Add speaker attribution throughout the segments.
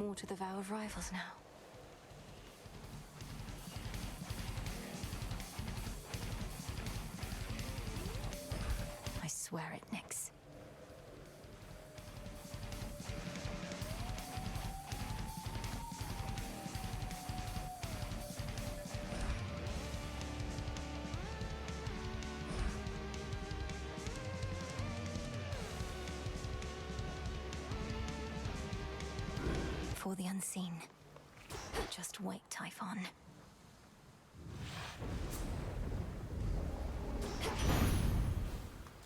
Speaker 1: more to the vow of rivals now. I swear it, Nyx. For the unseen. Just wait, Typhon.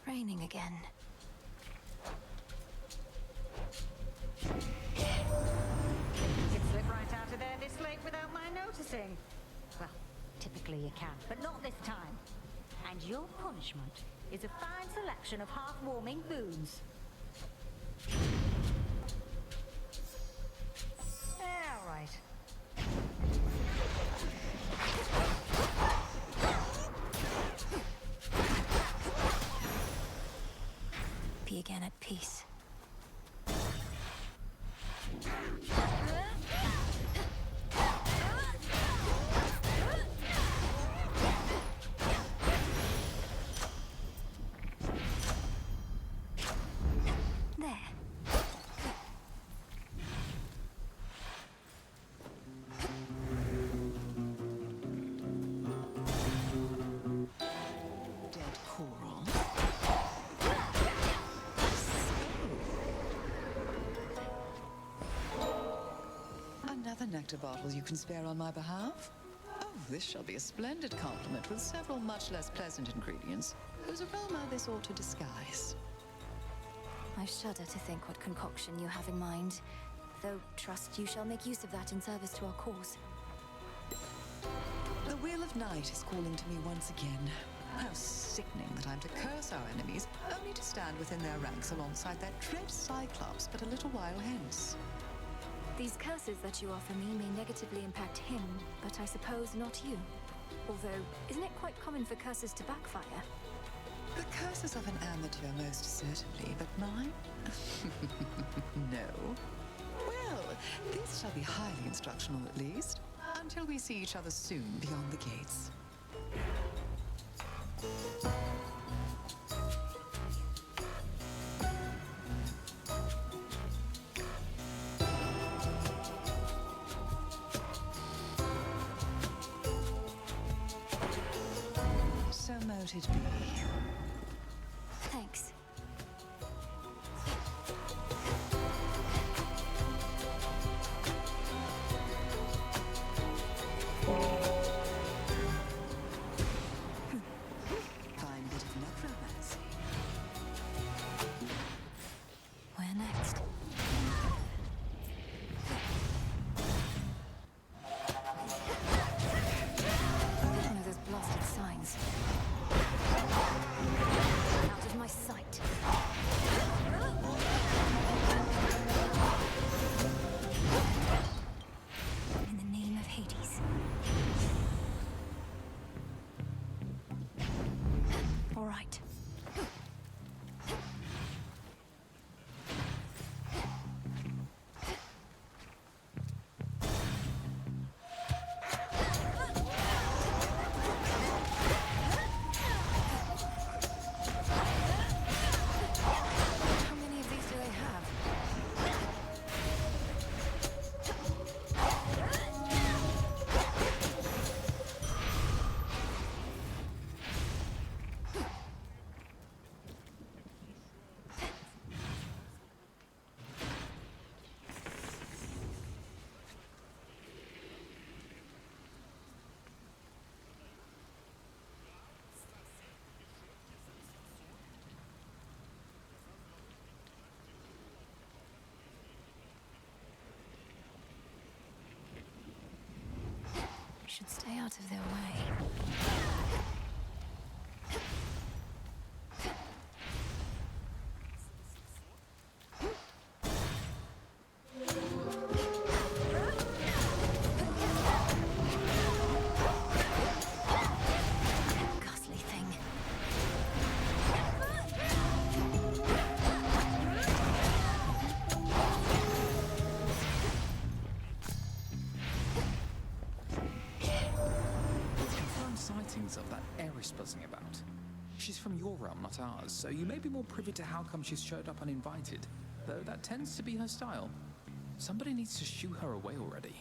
Speaker 1: Raining again.
Speaker 2: You can slip right out of there this late without my noticing. Well, typically you can, but not this time. And your punishment is a fine selection of heartwarming boons. All right.
Speaker 1: Be again at peace. There.
Speaker 3: Dead coral. Another nectar bottle you can spare on my behalf? Oh, this shall be a splendid compliment with several much less pleasant ingredients, whose aroma this ought to disguise.
Speaker 1: I shudder to think what concoction you have in mind, though trust you shall make use of that in service to our cause.
Speaker 3: The Wheel of Night is calling to me once again. How sickening that I'm to curse our enemies, only to stand within their ranks alongside that dread Cyclops but a little while hence.
Speaker 1: These curses that you offer me may negatively impact him, but I suppose not you. Although, isn't it quite common for curses to backfire?
Speaker 3: The curses of an amateur most certainly, but mine? No. Well, this shall be highly instructional at least, until we see each other soon beyond the gates. So mote it be.
Speaker 1: Thanks.
Speaker 3: Fine bit of necromancy.
Speaker 1: Where next? One of those blasted signs. Out of my sight. In the name of Hades. All right. How many of these do they have? Should stay out of their way. Ghastly thing.
Speaker 4: of that Eris buzzing about. She's from your realm, not ours, so you may be more privy to how come she's showed up uninvited, though that tends to be her style. Somebody needs to shoo her away already.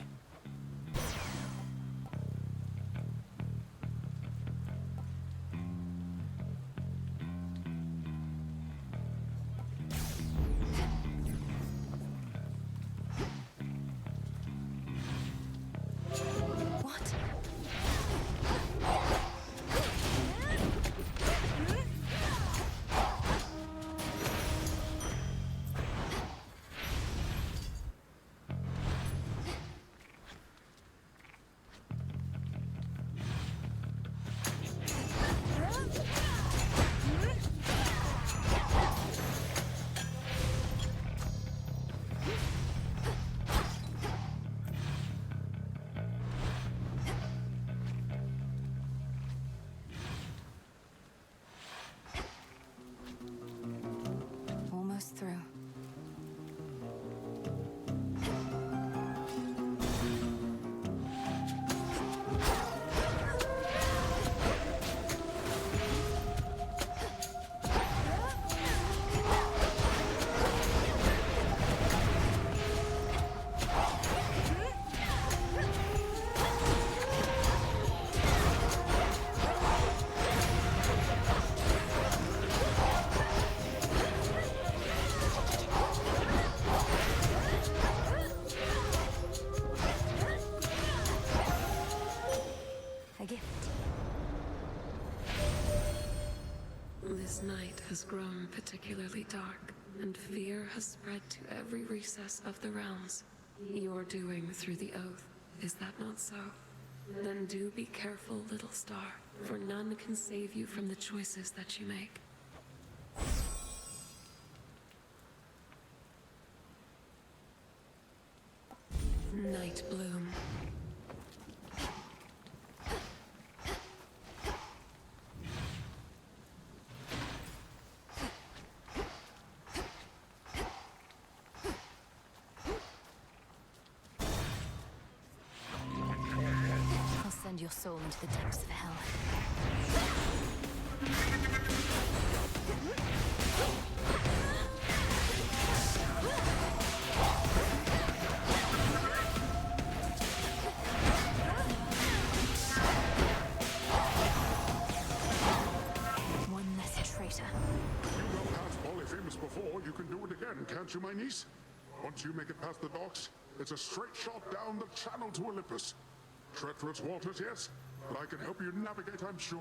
Speaker 1: Almost through. A gift.
Speaker 5: This night has grown particularly dark, and fear has spread to every recess of the realms. Your doing through the oath, is that not so? Then do be careful, little star, for none can save you from the choices that you make. Night Bloom.
Speaker 1: I'll send your soul into the depths of hell. One less traitor.
Speaker 6: You went past Polyphemus before, you can do it again, can't you, my niece? Once you make it past the docks, it's a straight shot down the channel to Olympus. Treacherous waters, yes, but I can help you navigate, I'm sure.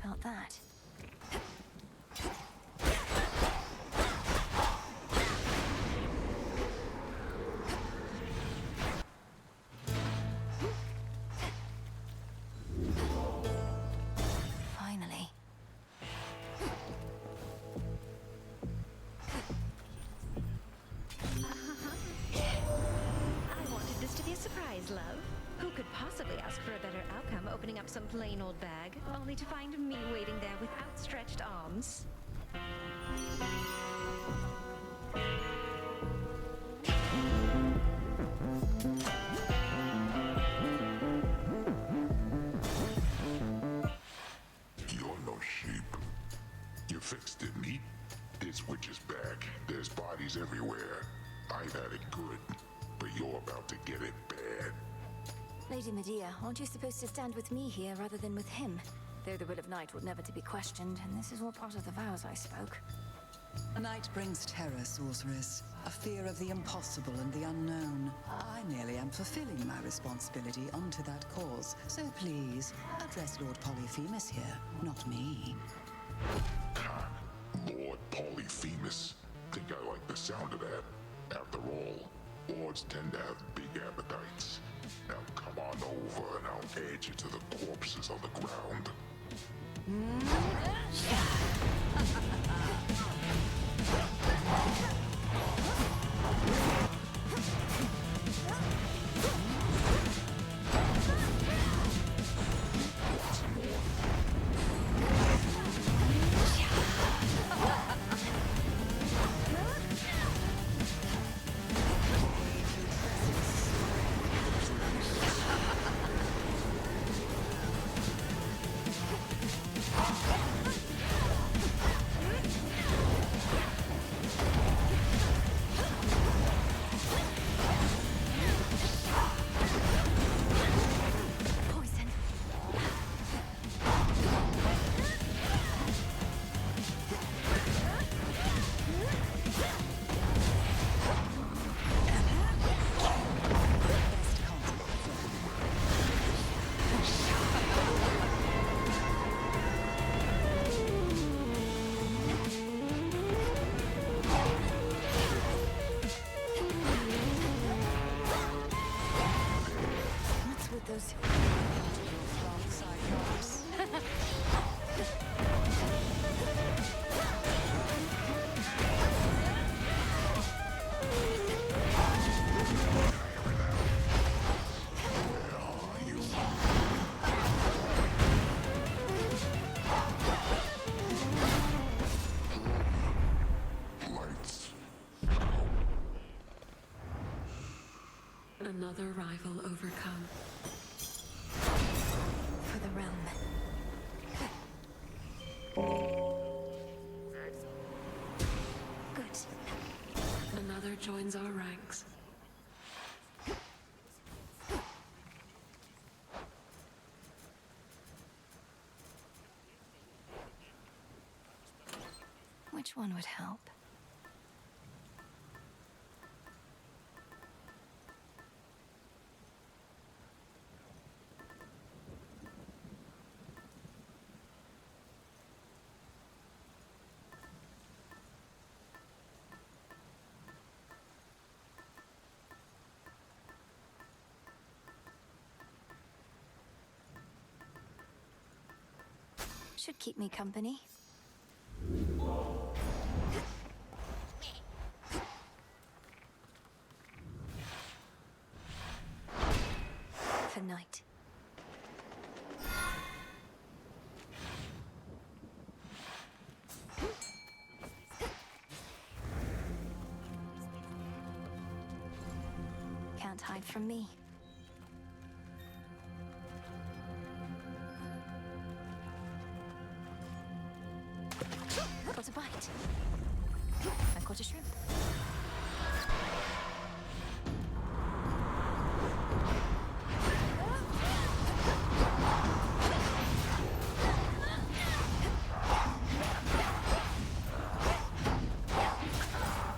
Speaker 1: Felt that. Finally.
Speaker 7: I wanted this to be a surprise, love. Who could possibly ask for a better outcome opening up some plain old bag, only to find me waiting there with outstretched arms?
Speaker 6: You're no sheep. You fixed it neat. This witch's back. There's bodies everywhere. I've had it good, but you're about to get it bad.
Speaker 1: Lady Medea, aren't you supposed to stand with me here rather than with him? Though the will of night would never to be questioned, and this is all part of the vows I spoke.
Speaker 3: The night brings terror, sorceress. A fear of the impossible and the unknown. I merely am fulfilling my responsibility unto that cause. So please, address Lord Polyphemus here, not me.
Speaker 6: Lord Polyphemus. Think I like the sound of that. After all, lords tend to have big appetites. Now come on over and I'll add you to the corpses on the ground.
Speaker 5: Another rival overcome.
Speaker 1: For the realm. Good.
Speaker 5: Another joins our ranks.
Speaker 1: Which one would help? Should keep me company. For night. Can't hide from me. Got a bite. I've got a shrimp.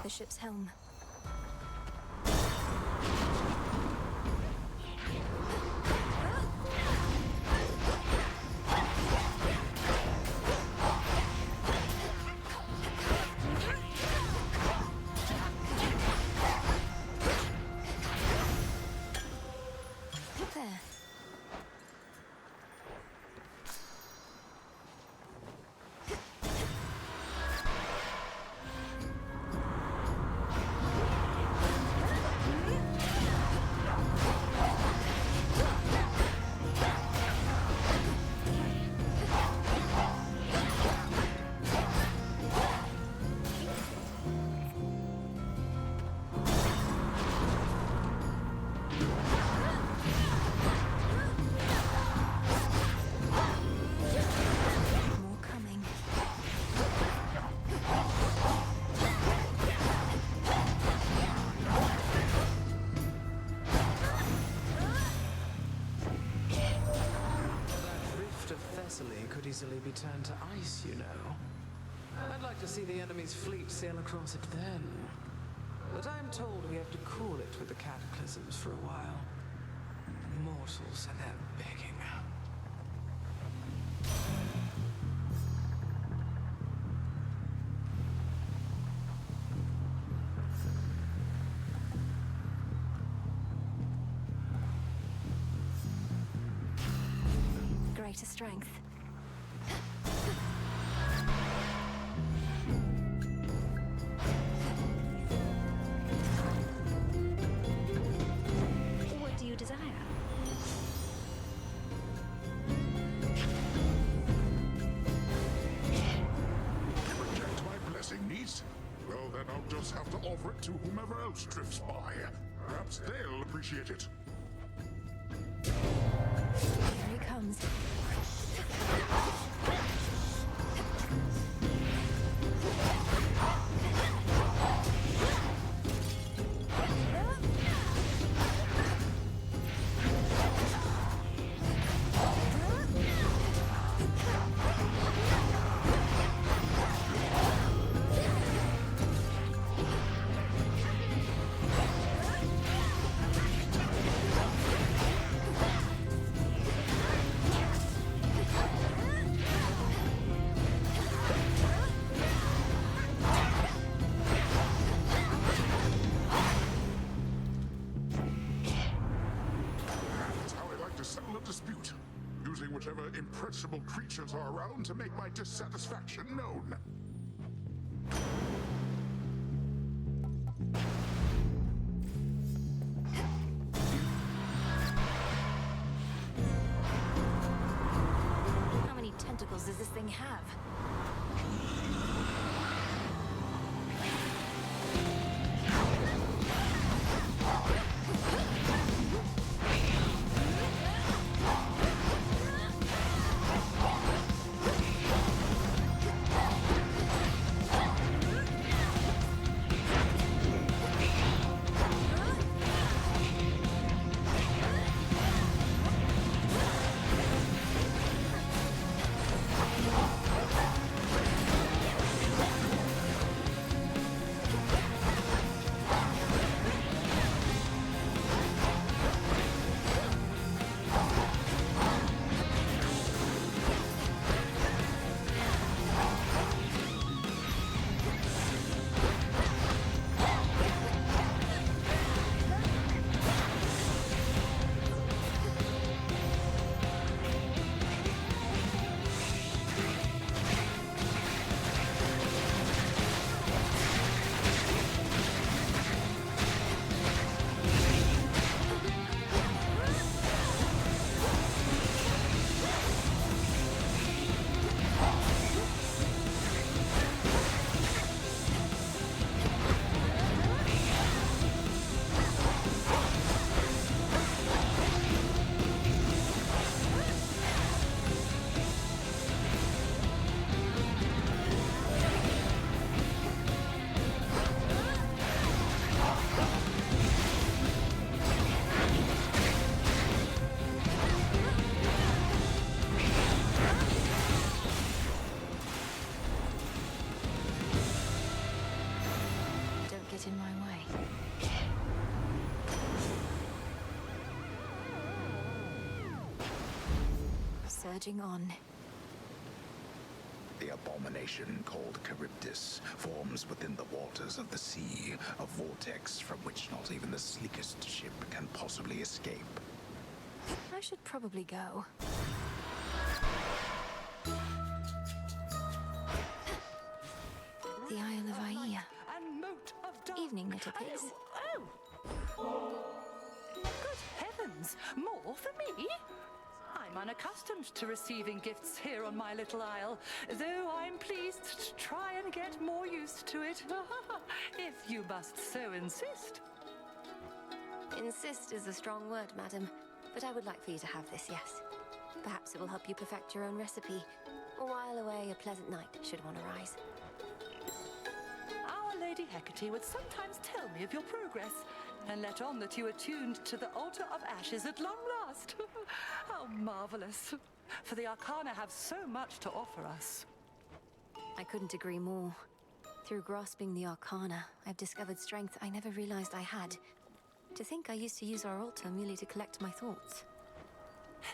Speaker 1: The ship's helm. There. More coming.
Speaker 8: That rift of Thessaly could easily be turned to ice, you know. I'd like to see the enemy's fleet sail across it then. But I'm told we have to cool it with the cataclysms for a while. Mortals and their begging.
Speaker 1: Greater strength.
Speaker 7: What do you desire?
Speaker 6: Reject my blessing, niece? Well, then I'll just have to offer it to whomever else drifts by. Perhaps they'll appreciate it.
Speaker 1: Here he comes.
Speaker 6: That's how I like to settle a dispute. Using whichever impressionable creatures are around to make my dissatisfaction known.
Speaker 1: How many tentacles does this thing have? get in my way. Surging on.
Speaker 9: The abomination called Charybdis forms within the waters of the sea, a vortex from which not even the sleekest ship can possibly escape.
Speaker 1: I should probably go. The Isle of Aia.
Speaker 10: And moat of dark.
Speaker 1: Evening, little pigs.
Speaker 10: Oh! Good heavens! More for me? I'm unaccustomed to receiving gifts here on my little isle, though I'm pleased to try and get more used to it. If you must so insist.
Speaker 11: Insist is a strong word, madam, but I would like for you to have this, yes. Perhaps it will help you perfect your own recipe, or while away a pleasant night should one arise.
Speaker 10: Our Lady Hecate would sometimes tell me of your progress, and let on that you are tuned to the altar of ashes at long last. How marvelous. For the Arcana have so much to offer us.
Speaker 11: I couldn't agree more. Through grasping the Arcana, I've discovered strength I never realized I had. To think I used to use our altar merely to collect my thoughts.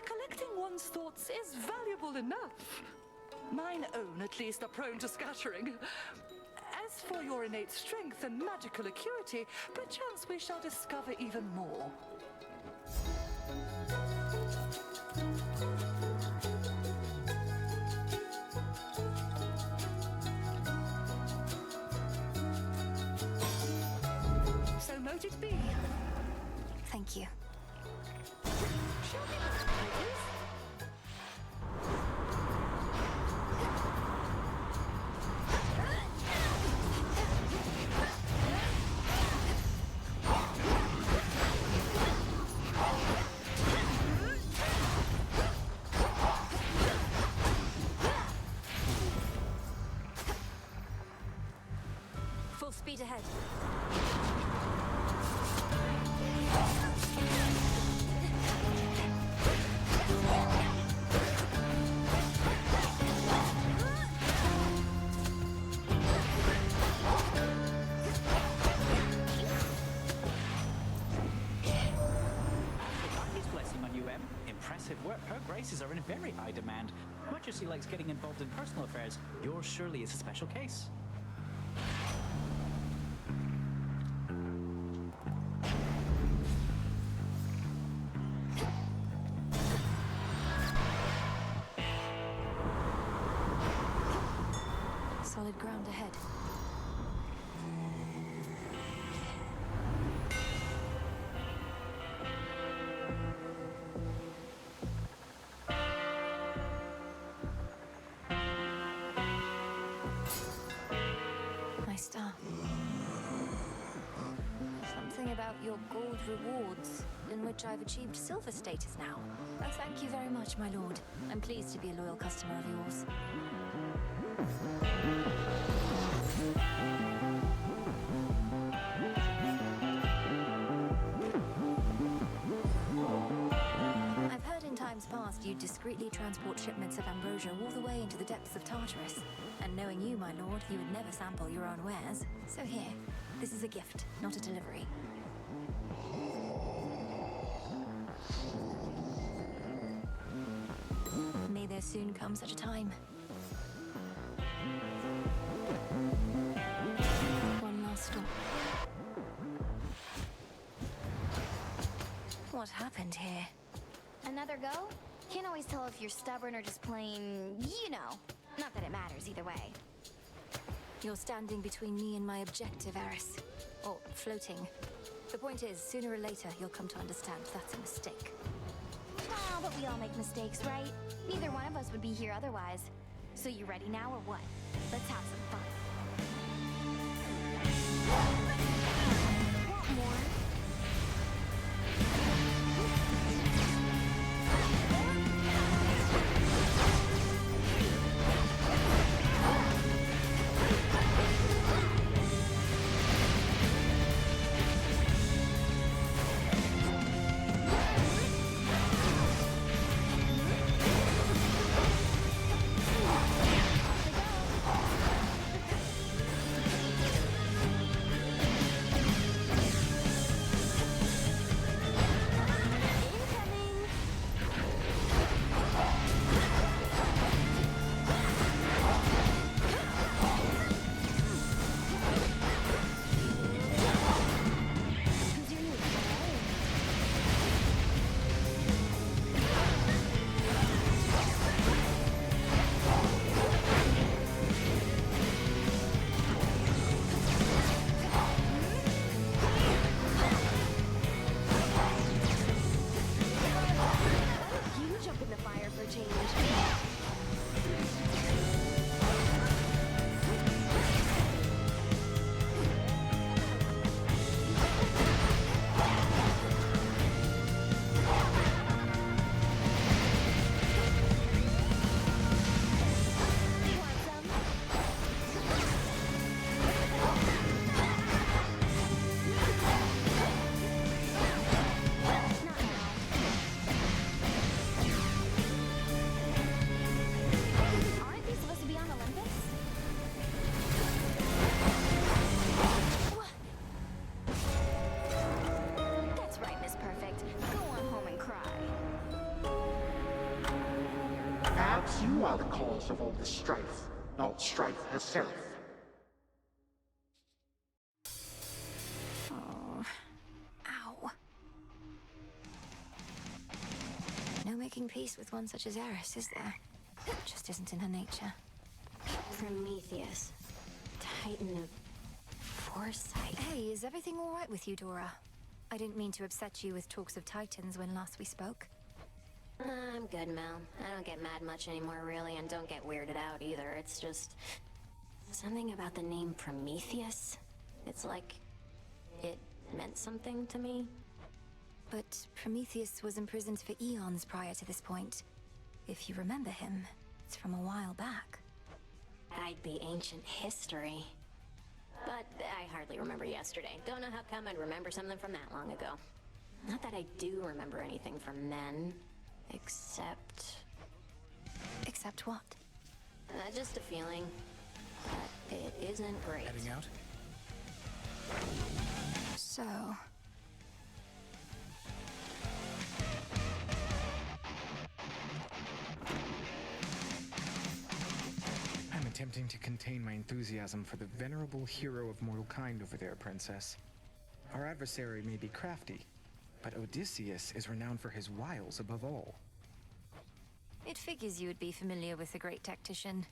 Speaker 10: Collecting one's thoughts is valuable enough. Mine own, at least, are prone to scattering. As for your innate strength and magical acuity, perchance we shall discover even more. So mote it be.
Speaker 1: Thank you.
Speaker 10: Show me that, ladies.
Speaker 11: Full speed ahead.
Speaker 12: His blessing on you, Em. Impressive work. Her graces are in very high demand. Much as she likes getting involved in personal affairs, yours surely is a special case.
Speaker 1: Solid ground ahead. My star.
Speaker 11: Something about your gold rewards, in which I've achieved silver status now.
Speaker 1: Oh, thank you very much, my lord. I'm pleased to be a loyal customer of yours. I've heard in times past you discreetly transport shipments of ambrosia all the way into the depths of Tartarus. And knowing you, my lord, you would never sample your own wares. So here, this is a gift, not a delivery. May there soon come such a time. One last stop. What happened here?
Speaker 7: Another go? Can't always tell if you're stubborn or just plain, you know. Not that it matters either way.
Speaker 1: You're standing between me and my objective, Eris. Or floating. The point is, sooner or later, you'll come to understand that's a mistake.
Speaker 7: Well, but we all make mistakes, right? Neither one of us would be here otherwise. So you ready now or what? Let's have some fun. Want more?
Speaker 13: Perhaps you are the cause of all this strife, not strife herself.
Speaker 11: Oh. Ow. No making peace with one such as Eris, is there? It just isn't in her nature.
Speaker 1: Prometheus. Titan of foresight.
Speaker 11: Hey, is everything all right with you, Dora? I didn't mean to upset you with talks of Titans when last we spoke.
Speaker 1: I'm good, Mel. I don't get mad much anymore, really, and don't get weirded out either. It's just... something about the name Prometheus. It's like... it meant something to me.
Speaker 11: But Prometheus was imprisoned for eons prior to this point. If you remember him, it's from a while back.
Speaker 1: I'd be ancient history. But I hardly remember yesterday. Don't know how come I'd remember something from that long ago. Not that I do remember anything from then. Except...
Speaker 11: Except what?
Speaker 1: Just a feeling that it isn't great.
Speaker 4: Heading out?
Speaker 11: So...
Speaker 14: I'm attempting to contain my enthusiasm for the venerable hero of mortal kind over there, Princess. Our adversary may be crafty, but Odysseus is renowned for his wiles above all.
Speaker 11: It figures you would be familiar with the great tactician.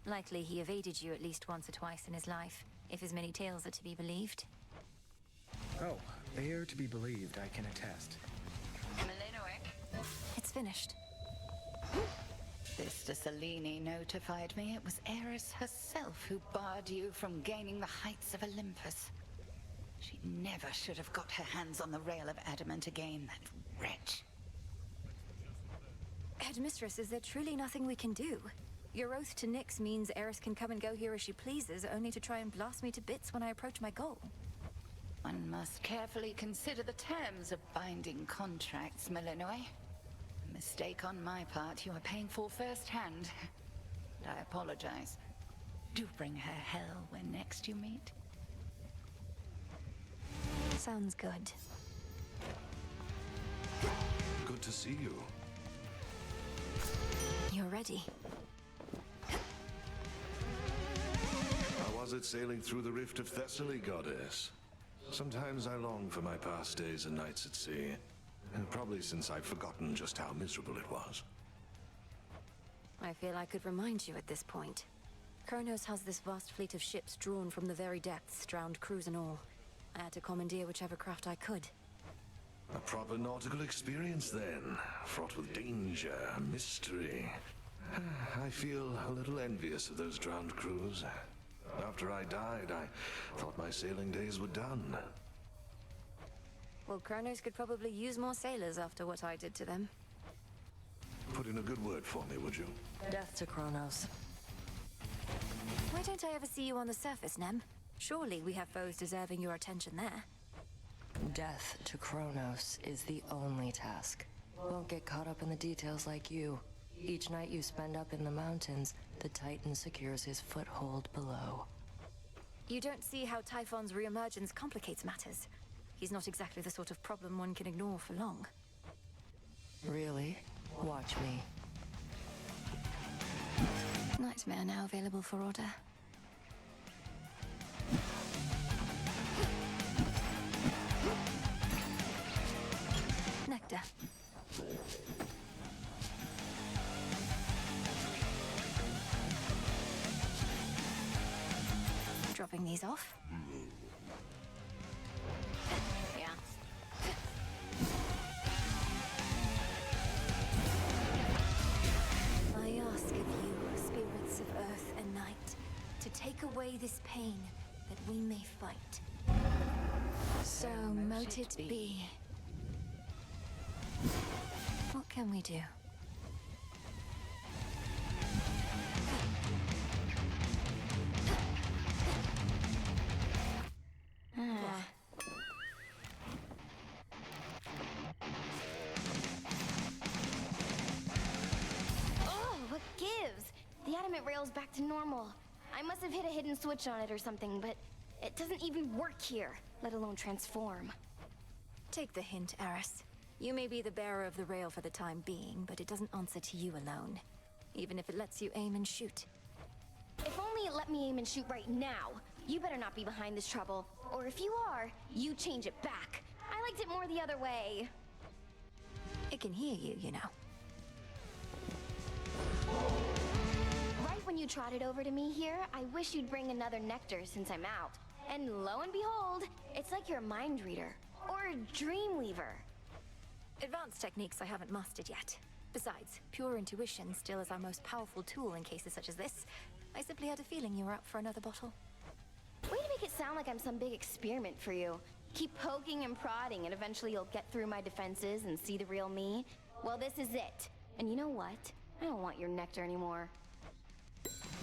Speaker 11: Likely he evaded you at least once or twice in his life, if his many tales are to be believed.
Speaker 14: Oh, they are to be believed, I can attest.
Speaker 11: It's finished.
Speaker 15: Sister Selene notified me it was Eris herself who barred you from gaining the heights of Olympus. She never should have got her hands on the rail of adamant again, that wretch.
Speaker 11: Headmistress, is there truly nothing we can do? Your oath to Nyx means Eris can come and go here as she pleases, only to try and blast me to bits when I approach my goal.
Speaker 15: One must carefully consider the terms of binding contracts, Malinois. A mistake on my part you are paying for firsthand. And I apologize. Do bring her hell when next you meet.
Speaker 11: Sounds good.
Speaker 16: Good to see you.
Speaker 11: You're ready.
Speaker 16: How was it sailing through the rift of Thessaly, goddess? Sometimes I long for my past days and nights at sea. And probably since I've forgotten just how miserable it was.
Speaker 11: I feel I could remind you at this point. Kronos has this vast fleet of ships drawn from the very depths, drowned crews and all. I had to commandeer whichever craft I could.
Speaker 16: A proper nautical experience then, fraught with danger, mystery. I feel a little envious of those drowned crews. After I died, I thought my sailing days were done.
Speaker 11: Well, Kronos could probably use more sailors after what I did to them.
Speaker 16: Put in a good word for me, would you?
Speaker 17: Death to Kronos.
Speaker 11: Why don't I ever see you on the surface, Nem? Surely we have foes deserving your attention there.
Speaker 17: Death to Kronos is the only task. Won't get caught up in the details like you. Each night you spend up in the mountains, the Titan secures his foothold below.
Speaker 11: You don't see how Typhon's reemergence complicates matters. He's not exactly the sort of problem one can ignore for long.
Speaker 17: Really? Watch me.
Speaker 11: Nightmare now available for order. Nectar. Dropping these off.
Speaker 1: Yeah.
Speaker 11: I ask of you, spirits of earth and night, to take away this pain that we may fight. So mote it be. What can we do?
Speaker 18: Oh, what gives? The adamant rail's back to normal. I must have hit a hidden switch on it or something, but it doesn't even work here, let alone transform.
Speaker 11: Take the hint, Eris. You may be the bearer of the rail for the time being, but it doesn't answer to you alone. even if it lets you aim and shoot.
Speaker 18: If only it let me aim and shoot right now. You better not be behind this trouble. Or if you are, you change it back. I liked it more the other way.
Speaker 11: It can hear you, you know.
Speaker 18: Right when you trotted over to me here, I wish you'd bring another nectar since I'm out. And lo and behold, it's like you're a mind reader. Or a dream weaver.
Speaker 11: Advanced techniques I haven't mastered yet. Besides, pure intuition still is our most powerful tool in cases such as this. I simply had a feeling you were up for another bottle.
Speaker 18: Way to make it sound like I'm some big experiment for you. Keep poking and prodding and eventually you'll get through my defenses and see the real me. Well, this is it. And you know what? I don't want your nectar anymore.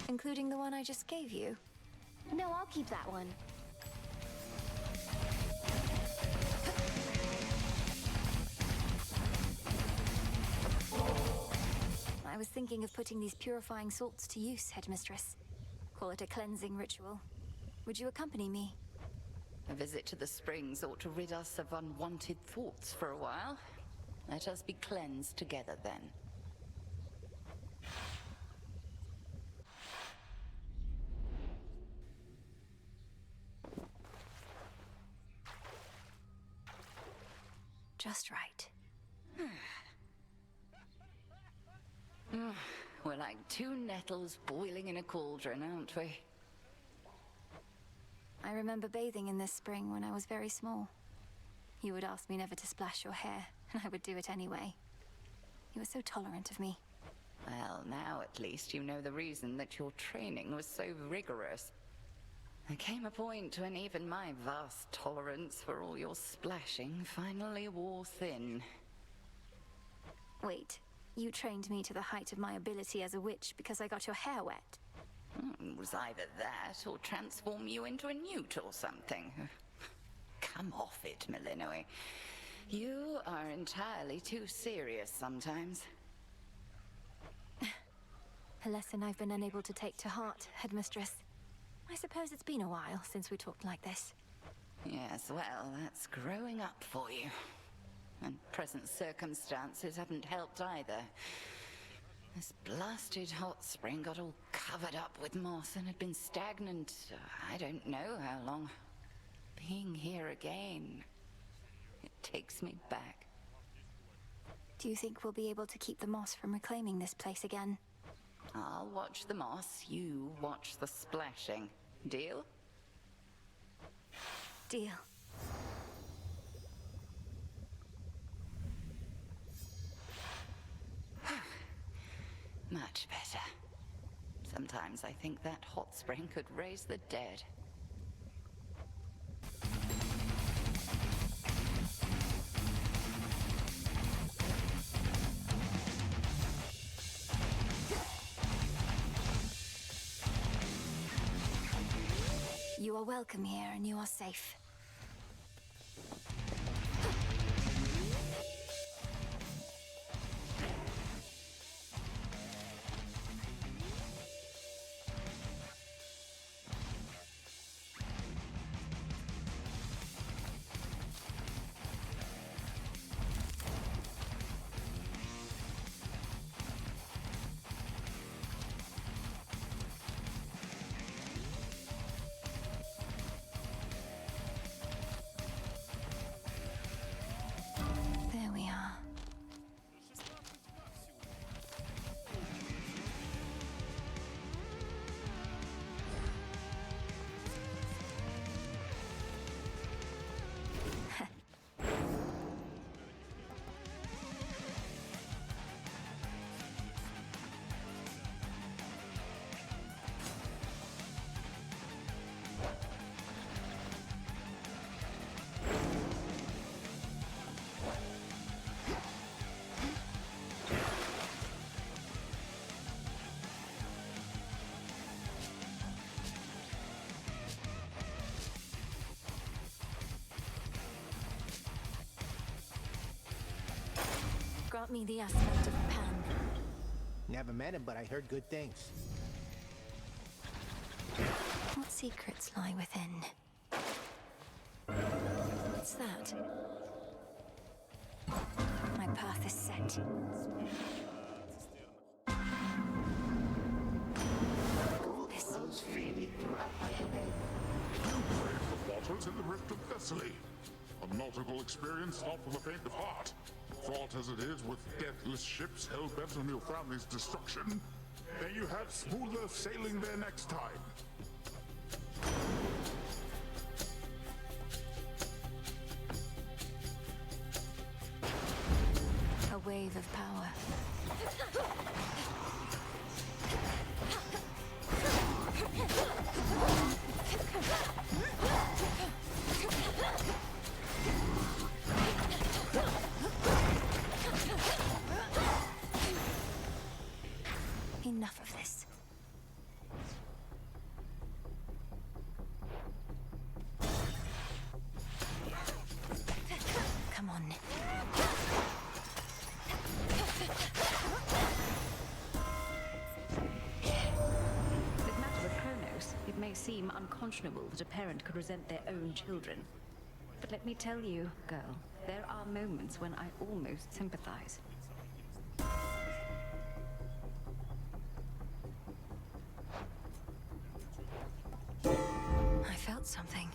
Speaker 11: Including the one I just gave you?
Speaker 18: No, I'll keep that one.
Speaker 11: I was thinking of putting these purifying salts to use, Headmistress. Call it a cleansing ritual. Would you accompany me?
Speaker 15: A visit to the springs ought to rid us of unwanted thoughts for a while. Let us be cleansed together then.
Speaker 11: Just right.
Speaker 15: We're like two nettles boiling in a cauldron, aren't we?
Speaker 11: I remember bathing in this spring when I was very small. You would ask me never to splash your hair, and I would do it anyway. You were so tolerant of me.
Speaker 15: Well, now at least you know the reason that your training was so rigorous. There came a point when even my vast tolerance for all your splashing finally wore thin.
Speaker 11: Wait, you trained me to the height of my ability as a witch because I got your hair wet?
Speaker 15: It was either that or transform you into a newt or something. Come off it, Malinois. You are entirely too serious sometimes.
Speaker 11: A lesson I've been unable to take to heart, Headmistress. I suppose it's been a while since we talked like this.
Speaker 15: Yes, well, that's growing up for you. And present circumstances haven't helped either. This blasted hot spring got all covered up with moss and had been stagnant, I don't know how long. Being here again, it takes me back.
Speaker 11: Do you think we'll be able to keep the moss from reclaiming this place again?
Speaker 15: I'll watch the moss, you watch the splashing. Deal?
Speaker 11: Deal.
Speaker 15: Much better. Sometimes I think that hot spring could raise the dead.
Speaker 11: You are welcome here, and you are safe. There we are. Grant me the aspect of Pan.
Speaker 19: Never met him, but I heard good things.
Speaker 11: What secrets lie within? What's that? My path is set.
Speaker 6: built in the Rift of Thessaly. A nautical experience not for the faint of heart. Fraught as it is with deathless ships hell-bent on your family's destruction, may you have smoother sailing there next time.
Speaker 11: A wave of power. Enough of this. Come on.
Speaker 2: With matter of Kronos, it may seem unconscionable that a parent could resent their own children. But let me tell you, girl, there are moments when I almost sympathize.
Speaker 11: I felt something.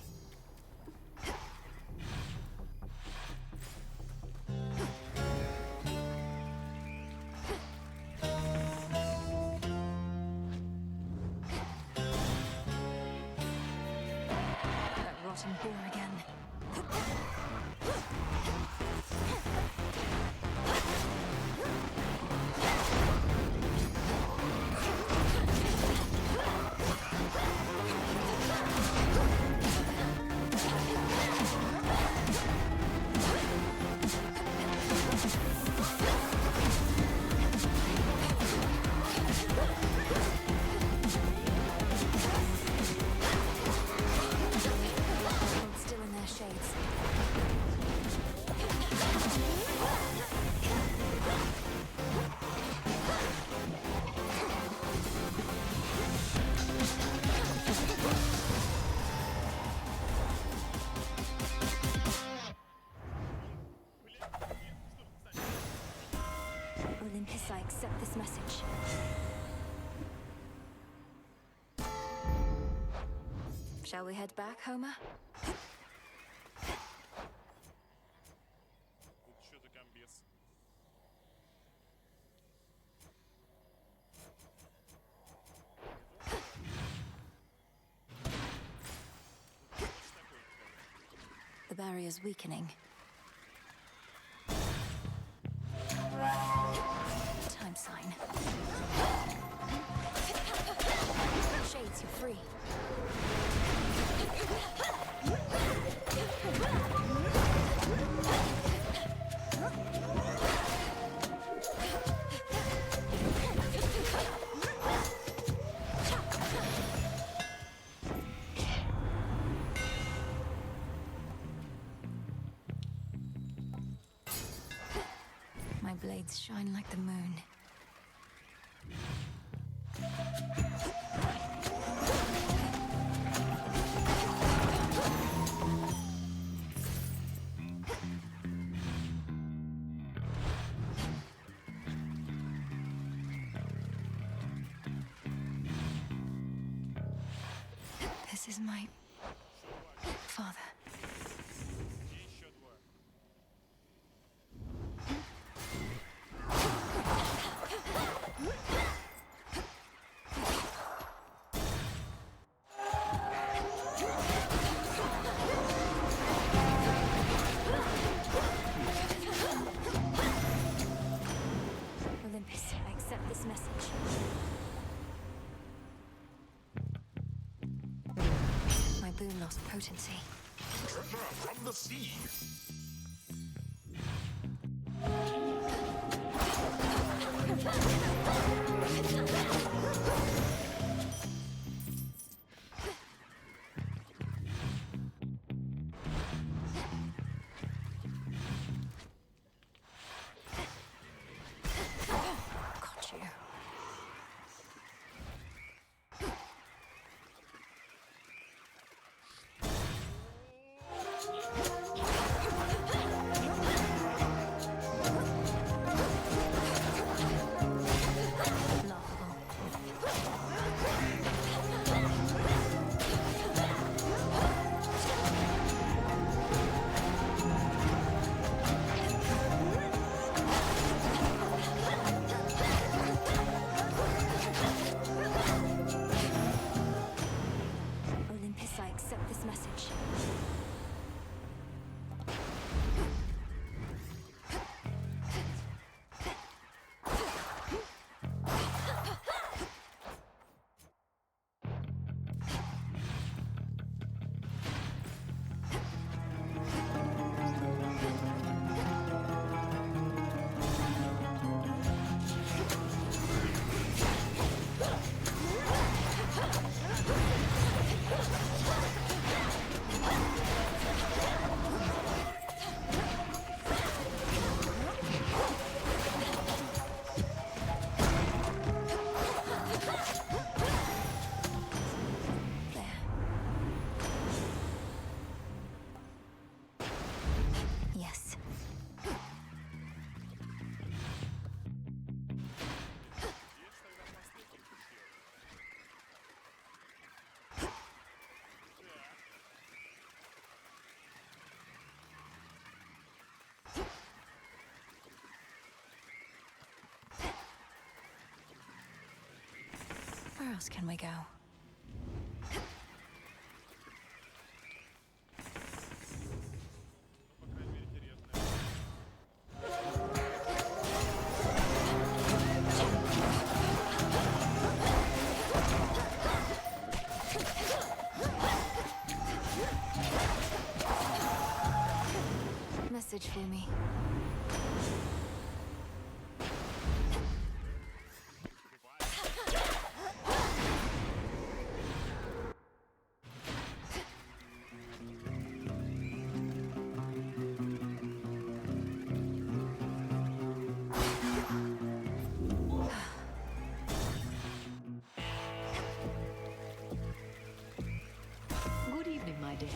Speaker 11: That rotten boar again. Still in their shades. Olympus, I accept this message. Shall we head back, Homer? The barrier's weakening. Time sign. Shades, you're free. My blades shine like the moon. This is my father. Olympus, I accept this message. My boon lost potency.
Speaker 6: Treasure from the sea.
Speaker 11: Got you. else can we go? Message for me.
Speaker 2: Good evening, my dear.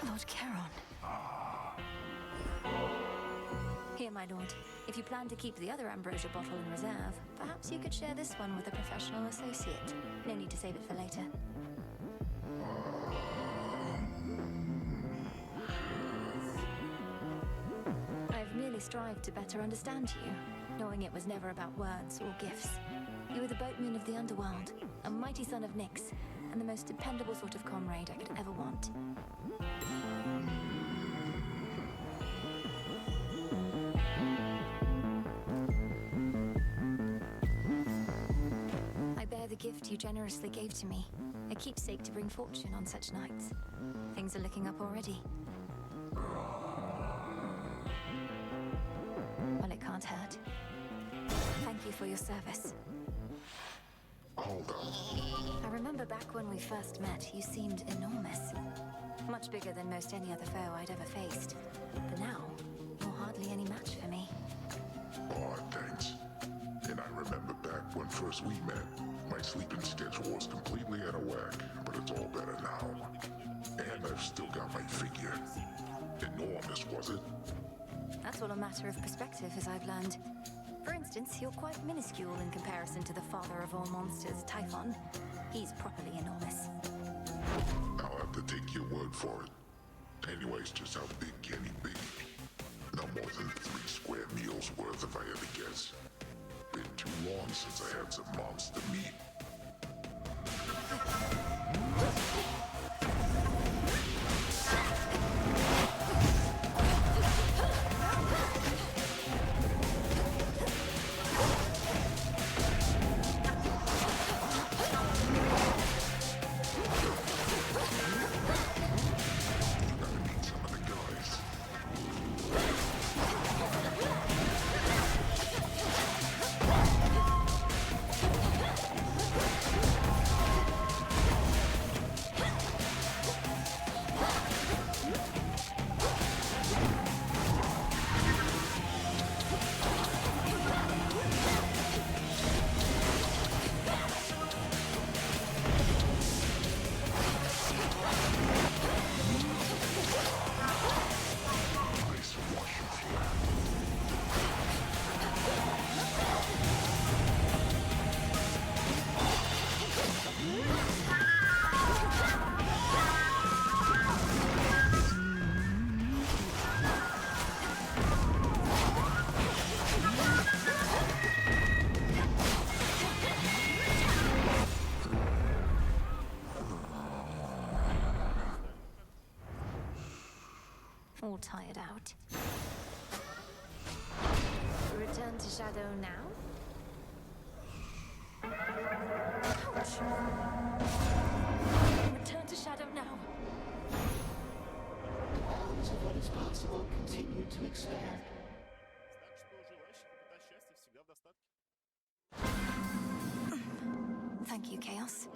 Speaker 11: Lord Charon. Here, my lord. If you plan to keep the other ambrosia bottle in reserve, perhaps you could share this one with a professional associate. No need to save it for later. I've merely strived to better understand you, knowing it was never about words or gifts. You were the boatman of the underworld, a mighty son of Nyx, and the most dependable sort of comrade I could ever want. I bear the gift you generously gave to me, a keepsake to bring fortune on such nights. Things are looking up already. Well, it can't hurt. Thank you for your service.
Speaker 6: Hold up.
Speaker 11: I remember back when we first met, you seemed enormous. Much bigger than most any other foe I'd ever faced. But now, you're hardly any match for me.
Speaker 6: Oh, thanks. And I remember back when first we met, my sleeping schedule was completely out of whack, but it's all better now. And I've still got my figure. Enormous, was it?
Speaker 11: That's all a matter of perspective, as I've learned. For instance, you're quite minuscule in comparison to the father of all monsters, Typhon. He's properly enormous.
Speaker 6: I'll have to take your word for it. Anyways, just how big can he be? No more than 3 square meals worth if I had to guess. Been too long since I had some monster meat.
Speaker 11: All tired out. Return to Shadow now? Ouch! Return to Shadow now!
Speaker 13: Odds of what is possible continue to expand.
Speaker 11: Thank you, Chaos.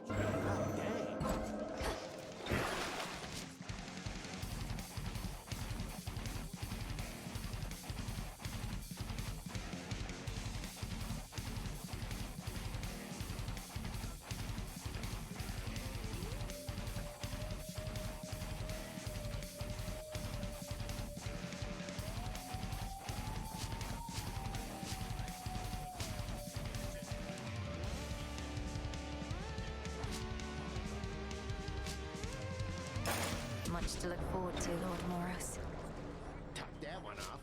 Speaker 11: Much to look forward to, Lord Moros.
Speaker 19: Top that one off.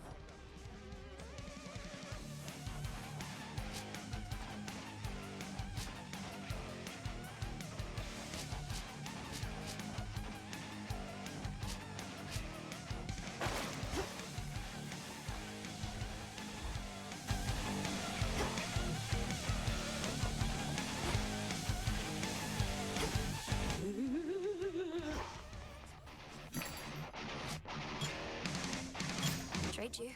Speaker 11: Trade you.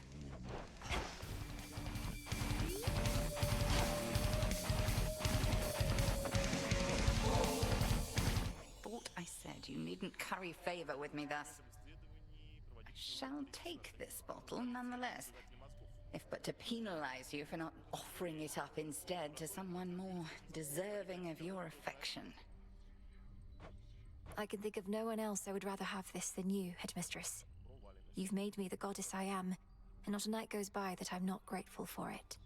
Speaker 15: Thought I said you needn't curry favor with me thus. I shall take this bottle nonetheless, if but to penalize you for not offering it up instead to someone more deserving of your affection.
Speaker 11: I can think of no one else I would rather have this than you, Headmistress. You've made me the goddess I am, and not a night goes by that I'm not grateful for it.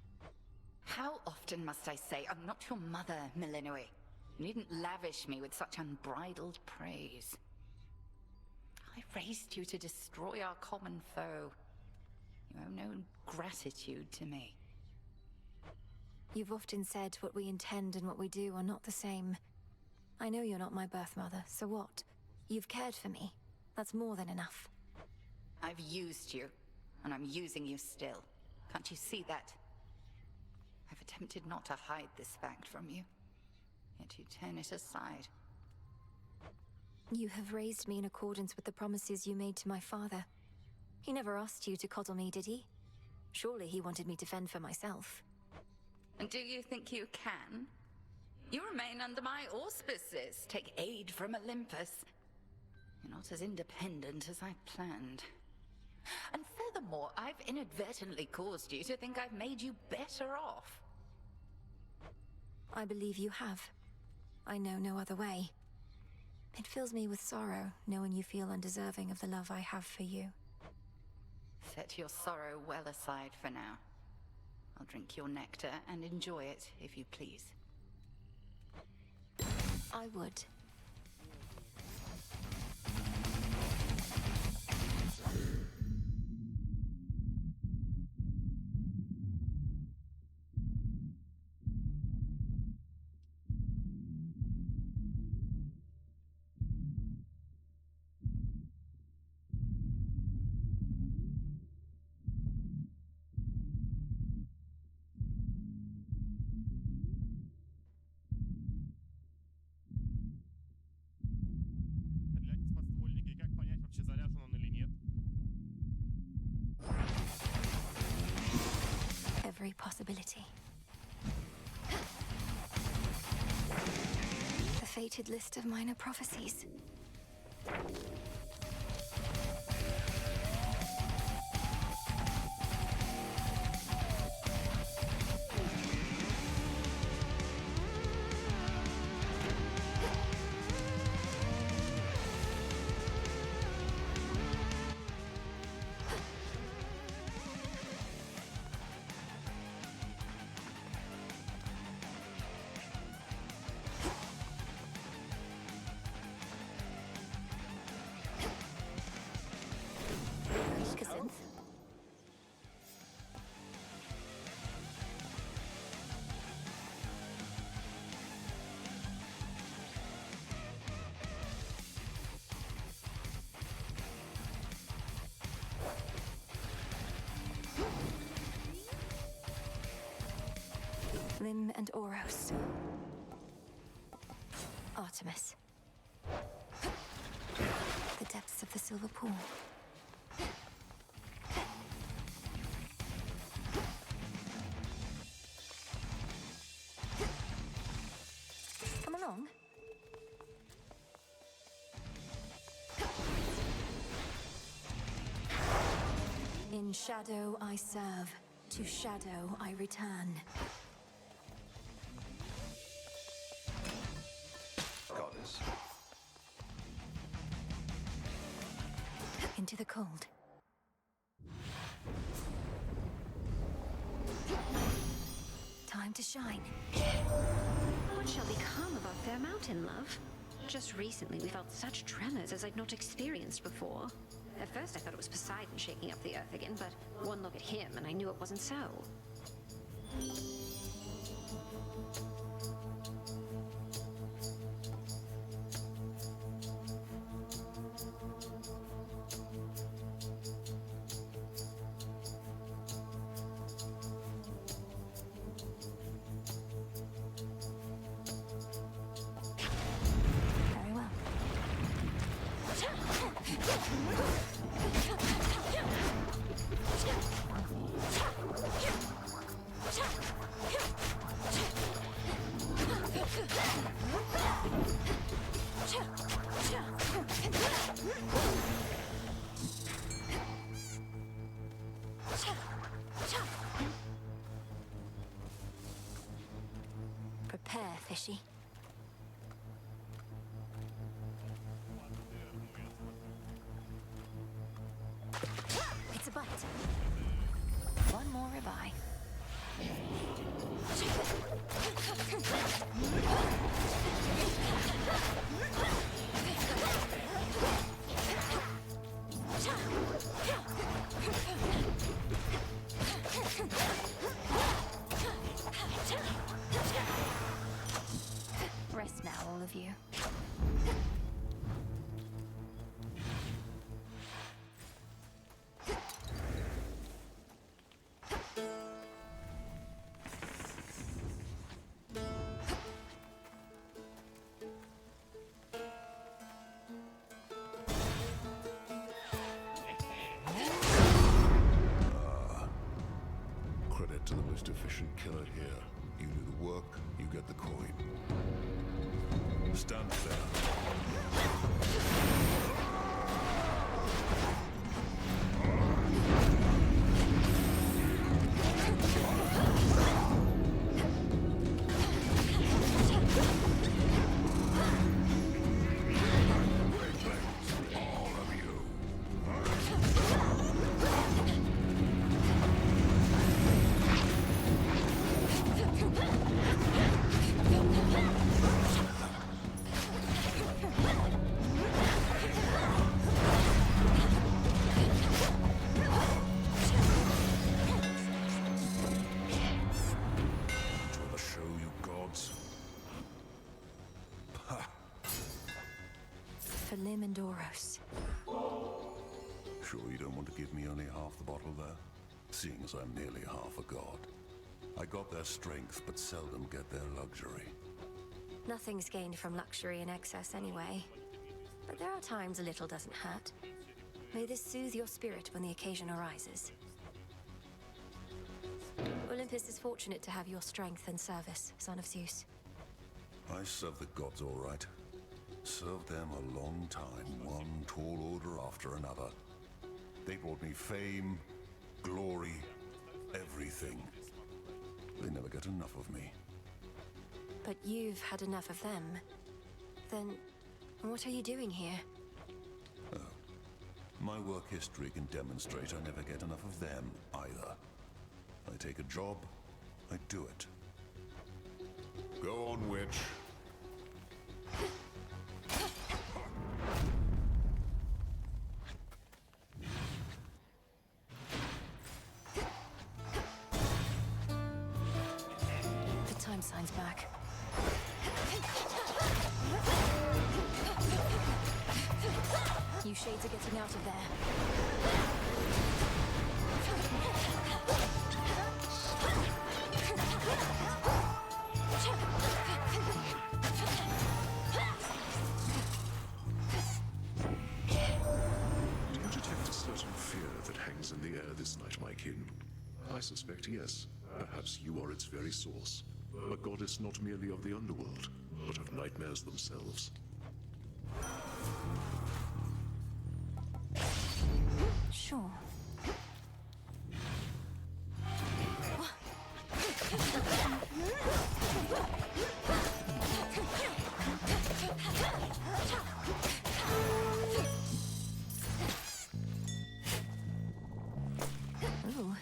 Speaker 15: How often must I say I'm not your mother, Millenoi? You needn't lavish me with such unbridled praise. I raised you to destroy our common foe. You owe no gratitude to me.
Speaker 11: You've often said what we intend and what we do are not the same. I know you're not my birth mother, so what? You've cared for me. That's more than enough.
Speaker 15: I've used you, and I'm using you still. Can't you see that? I've attempted not to hide this fact from you, yet you turn it aside.
Speaker 11: You have raised me in accordance with the promises you made to my father. He never asked you to coddle me, did he? Surely he wanted me to fend for myself.
Speaker 15: And do you think you can? You remain under my auspices, take aid from Olympus. You're not as independent as I planned. And furthermore, I've inadvertently caused you to think I've made you better off.
Speaker 11: I believe you have. I know no other way. It fills me with sorrow, knowing you feel undeserving of the love I have for you.
Speaker 15: Set your sorrow well aside for now. I'll drink your nectar and enjoy it, if you please.
Speaker 11: I would. Every possibility. The fated list of minor prophecies. Lim and Oros. Artemis. The depths of the Silver Pool. Come along. In shadow I serve, to shadow I return.
Speaker 9: Goddess.
Speaker 11: Into the cold. Time to shine.
Speaker 7: What shall become of our fair mountain, love?
Speaker 2: Just recently, we felt such tremors as I'd not experienced before. At first, I thought it was Poseidon shaking up the earth again, but one look at him and I knew it wasn't so.
Speaker 11: Very well. Prepare, fishy. It's a bite. One more ribeye. Rest now, all of you.
Speaker 6: Credit to the most efficient killer here. You do the work, you get the coin. Stand there. All of you. To the show, you gods.
Speaker 11: For Limandoros.
Speaker 6: Sure you don't want to give me only half the bottle there? Seeing as I'm nearly half a god. I got their strength, but seldom get their luxury.
Speaker 11: Nothing's gained from luxury in excess anyway. But there are times a little doesn't hurt. May this soothe your spirit when the occasion arises. Olympus is fortunate to have your strength and service, son of Zeus.
Speaker 6: I serve the gods all right. Served them a long time, one tall order after another. They brought me fame, glory, everything. They never get enough of me.
Speaker 11: But you've had enough of them. Then, what are you doing here?
Speaker 6: Oh. My work history can demonstrate I never get enough of them, either. I take a job, I do it. Go on, witch.
Speaker 11: The time sign's back. You shades are getting out of there.
Speaker 6: Do you detect a certain fear that hangs in the air this night, my kin? I suspect yes. Perhaps you are its very source. A goddess not merely of the underworld, but of nightmares themselves.
Speaker 11: Sure. Ooh.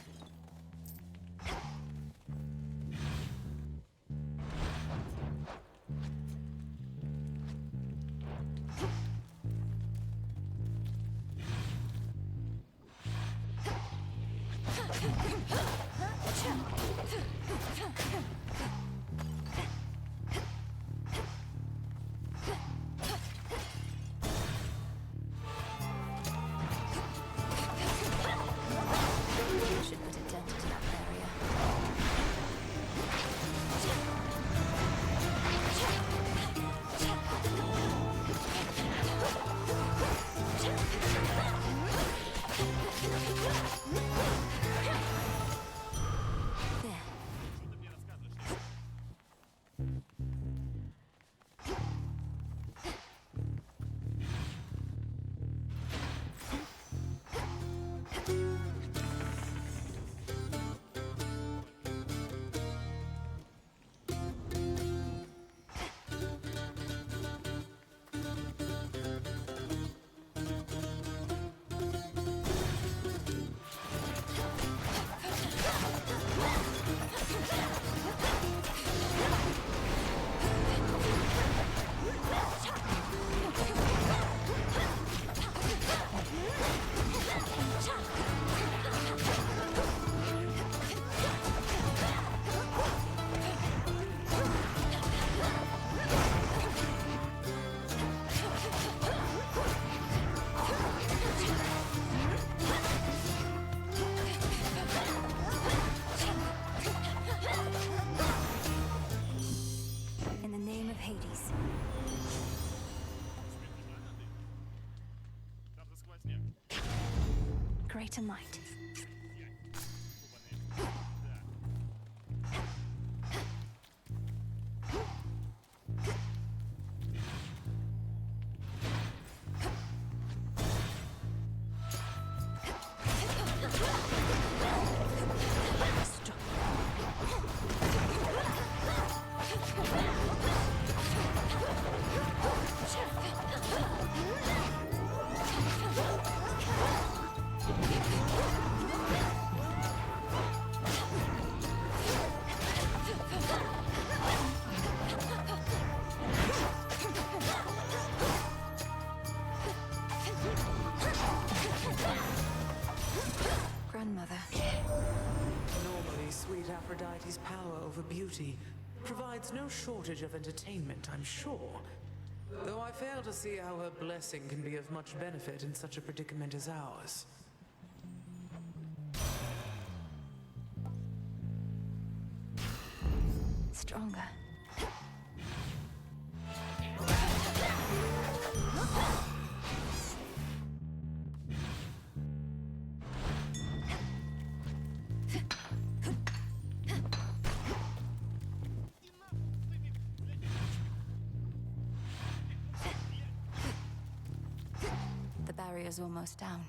Speaker 11: greater might. Grandmother.
Speaker 8: Normally, sweet Aphrodite's power over beauty provides no shortage of entertainment, I'm sure. Though I fail to see how her blessing can be of much benefit in such a predicament as ours.
Speaker 11: Stronger. The barrier's almost down.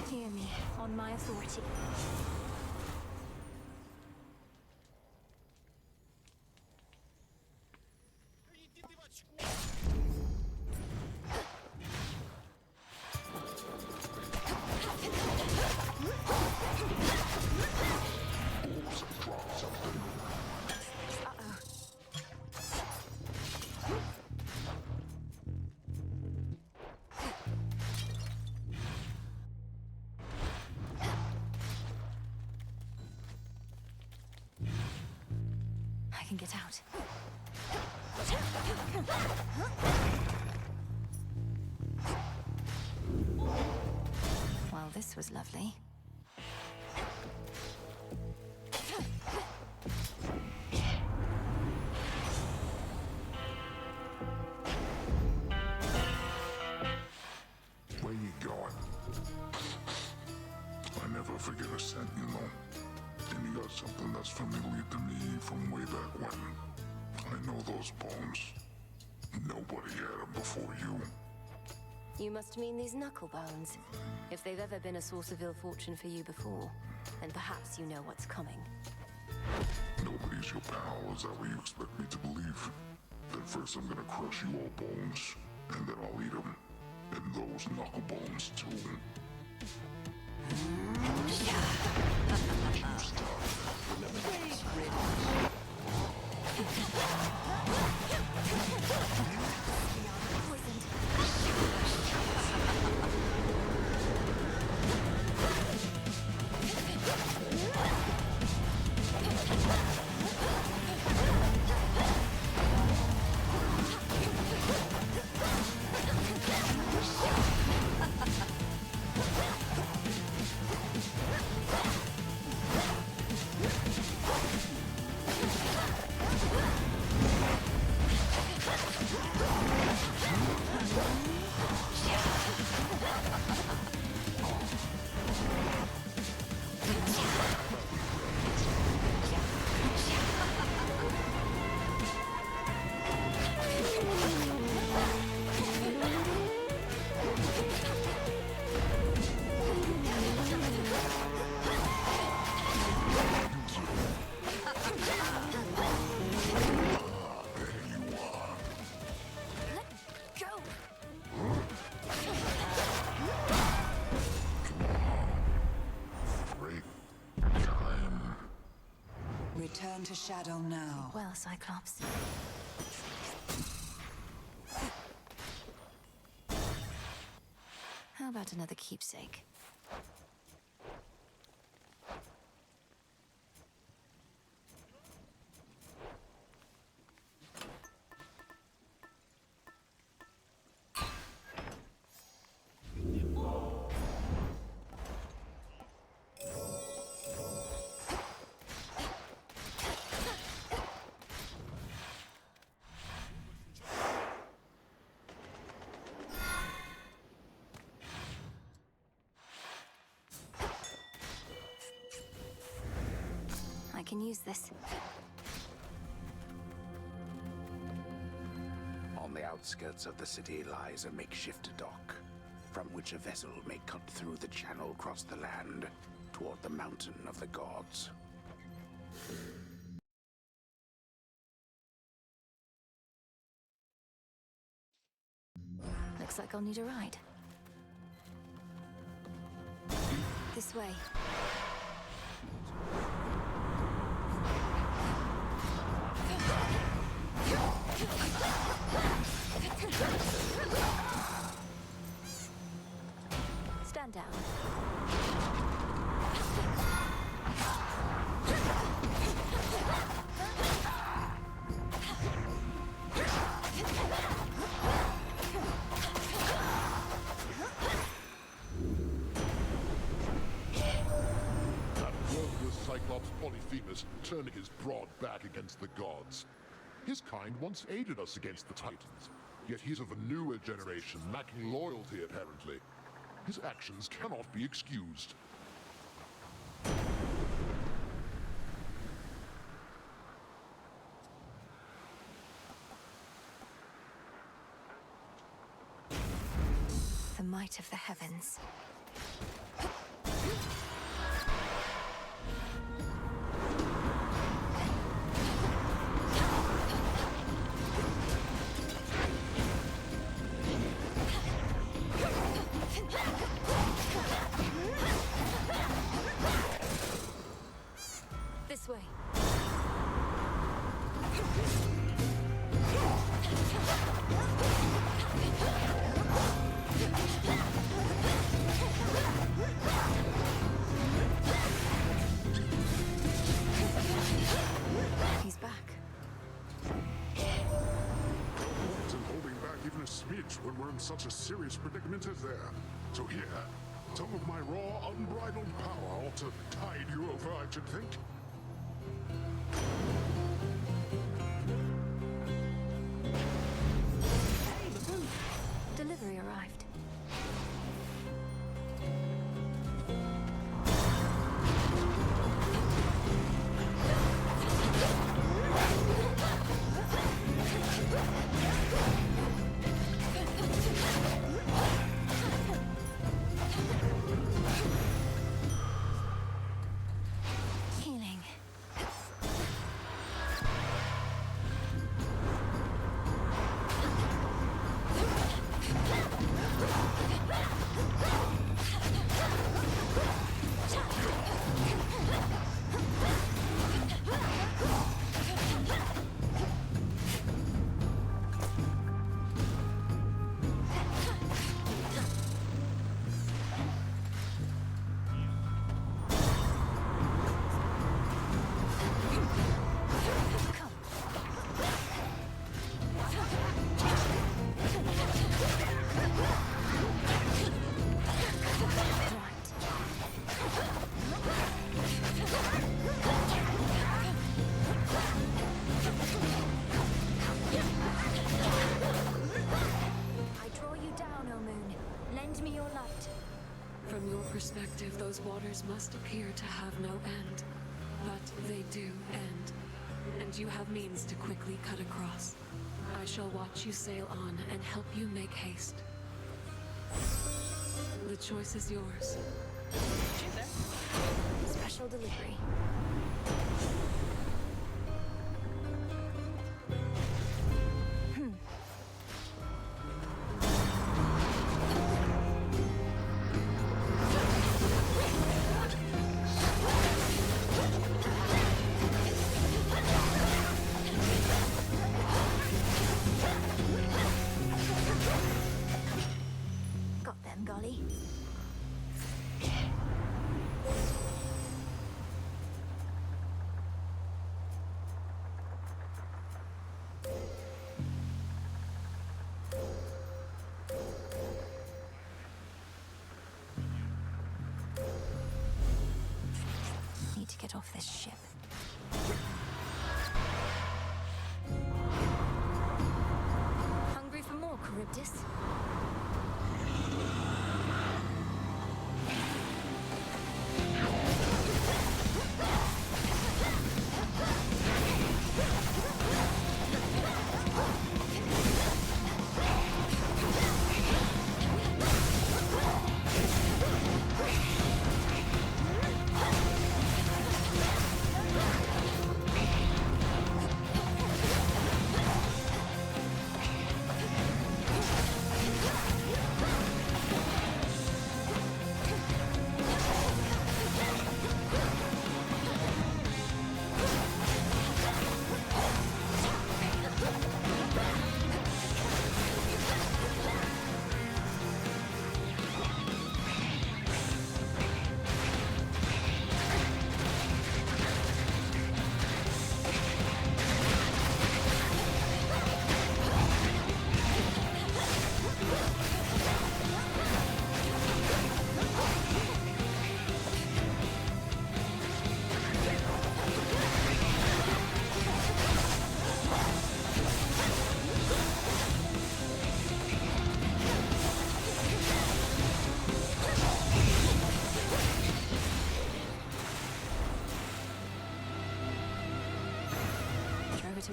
Speaker 11: Hear me, on my authority. I can get out. Well, this was lovely.
Speaker 6: Where you going? I never forget a scent, you know. And you got something that's familiar to me from way back when. I know those bones. Nobody had them before you.
Speaker 11: You must mean these knuckle bones. If they've ever been a source of ill fortune for you before, then perhaps you know what's coming.
Speaker 6: Nobody's your pal, is that what you expect me to believe? Then first I'm gonna crush you all bones, and then I'll eat them. And those knuckle bones too.
Speaker 3: Return to Shadow now.
Speaker 11: Well, Cyclops. How about another keepsake? I can use this.
Speaker 9: On the outskirts of the city lies a makeshift dock, from which a vessel may cut through the channel across the land toward the mountain of the gods.
Speaker 11: Looks like I'll need a ride. This way. Stand down.
Speaker 6: That worthless Cyclops Polyphemus turning his broad back against the gods. His kind once aided us against the Titans, yet he's of a newer generation, lacking loyalty apparently. His actions cannot be excused.
Speaker 11: The might of the heavens. This way. He's back.
Speaker 6: Point in holding back even a smidge when we're in such a serious predicament as there. So here, some of my raw, unbridled power ought to tide you over, I should think.
Speaker 11: Delivery arrived. Healing.
Speaker 5: From your perspective, those waters must appear to have no end. But they do end. And you have means to quickly cut across. I shall watch you sail on and help you make haste. The choice is yours.
Speaker 11: Special delivery. Got them, golly. practice.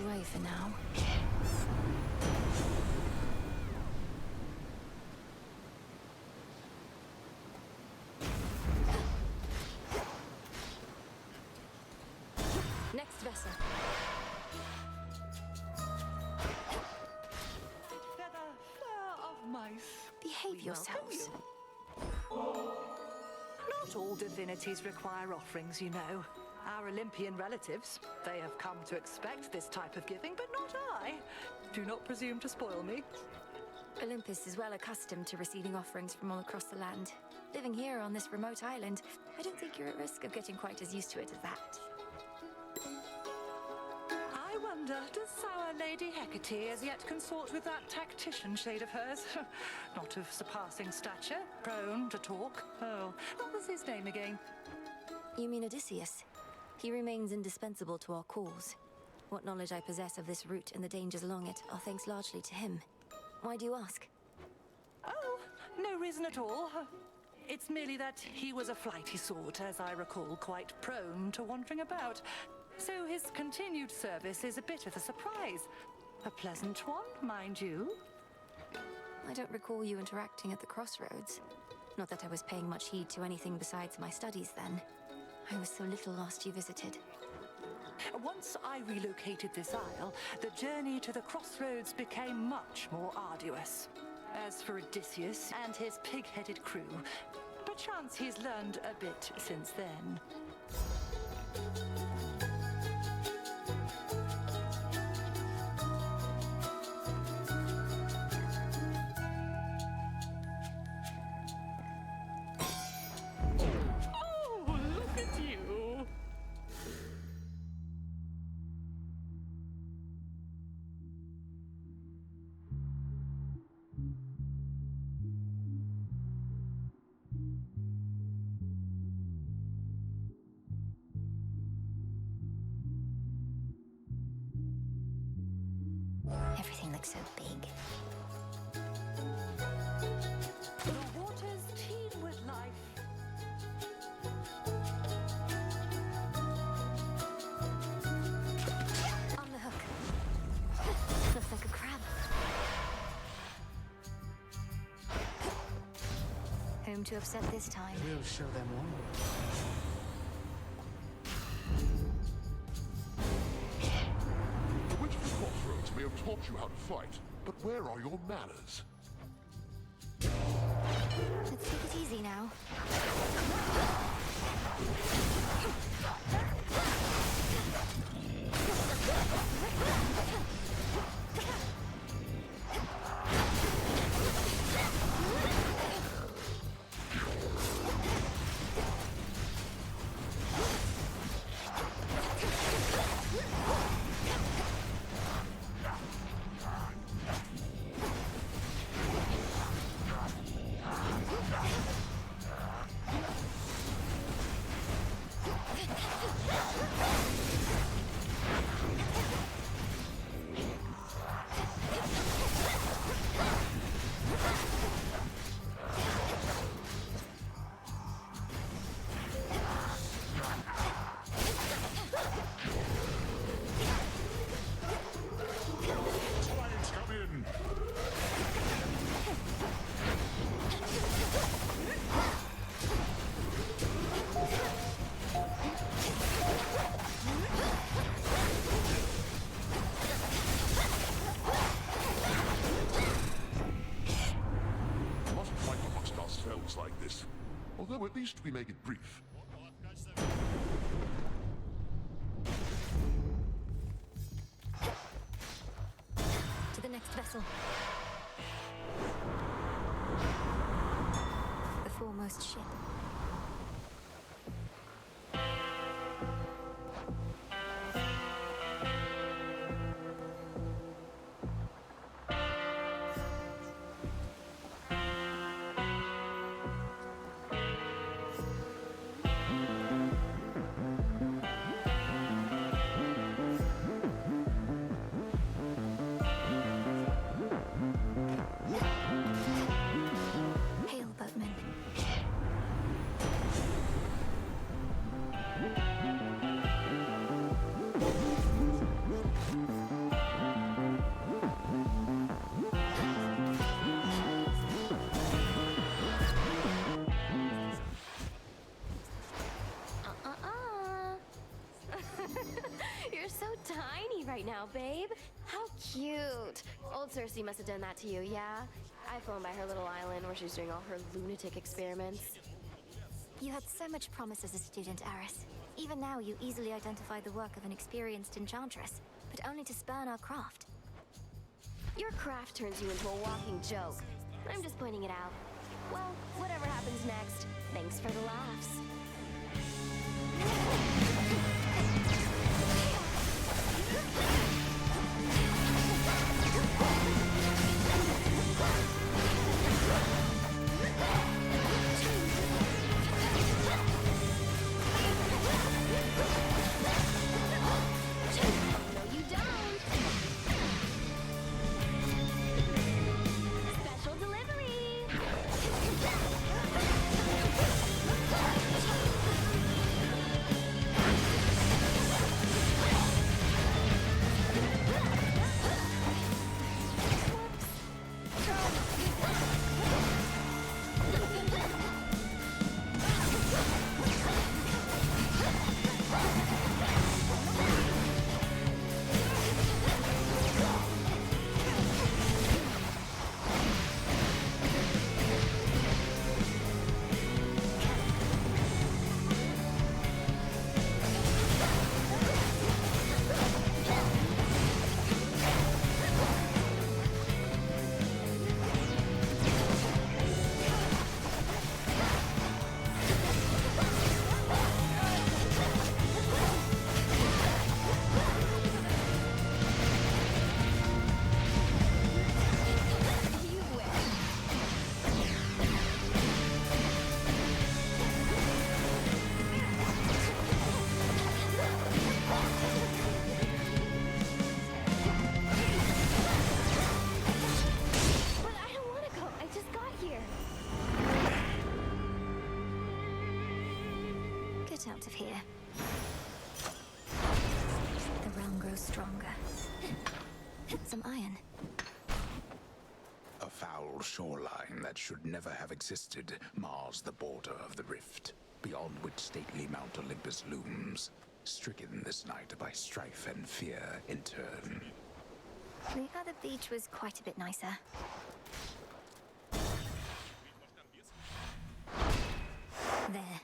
Speaker 11: Away for now. Next vessel.
Speaker 10: Feather, fur of mice.
Speaker 11: Behave
Speaker 10: We
Speaker 11: yourselves.
Speaker 10: welcome you. Not all divinities require offerings, you know. Our Olympian relatives, they have come to expect this type of giving, but not I. Do not presume to spoil me.
Speaker 11: Olympus is well accustomed to receiving offerings from all across the land. Living here on this remote island, I don't think you're at risk of getting quite as used to it as that.
Speaker 10: I wonder, does sour Lady Hecate as yet consort with that tactician shade of hers? Not of surpassing stature, prone to talk. Oh, what was his name again?
Speaker 11: You mean Odysseus? He remains indispensable to our cause. What knowledge I possess of this route and the dangers along it are thanks largely to him. Why do you ask?
Speaker 10: Oh, no reason at all. It's merely that he was a flighty sort, as I recall, quite prone to wandering about. So his continued service is a bit of a surprise. A pleasant one, mind you.
Speaker 11: I don't recall you interacting at the crossroads. Not that I was paying much heed to anything besides my studies then. I was so little last you visited.
Speaker 10: Once I relocated this isle, the journey to the crossroads became much more arduous. As for Odysseus and his pig-headed crew, perchance he's learned a bit since then. Oh, look at you!
Speaker 11: Everything looks so big.
Speaker 10: The waters teem with life.
Speaker 11: On the hook. Looks like a crab. Whom to upset this time?
Speaker 14: We'll show them one.
Speaker 6: The Witch of the Crossroads may have taught you how to fight, but where are your manners?
Speaker 11: Let's take it easy now.
Speaker 6: so at least we make it brief.
Speaker 11: To the next vessel. The foremost ship. Hail, boatman.
Speaker 18: You're so tiny right now, babe. How cute. Old Cersei must have done that to you, yeah? I've flown by her little island where she's doing all her lunatic experiments.
Speaker 11: You had so much promise as a student, Aris. Even now, you easily identify the work of an experienced enchantress, but only to spurn our craft.
Speaker 18: Your craft turns you into a walking joke. I'm just pointing it out. Well, whatever happens next, thanks for the laughs. No, you don't. Special delivery. But I don't want to go. I just got here.
Speaker 11: Get out of here. The realm grows stronger. Some iron.
Speaker 9: A foul shoreline that should never have existed mars the border of the rift, beyond which stately Mount Olympus looms, stricken this night by strife and fear in turn.
Speaker 11: The other beach was quite a bit nicer. There.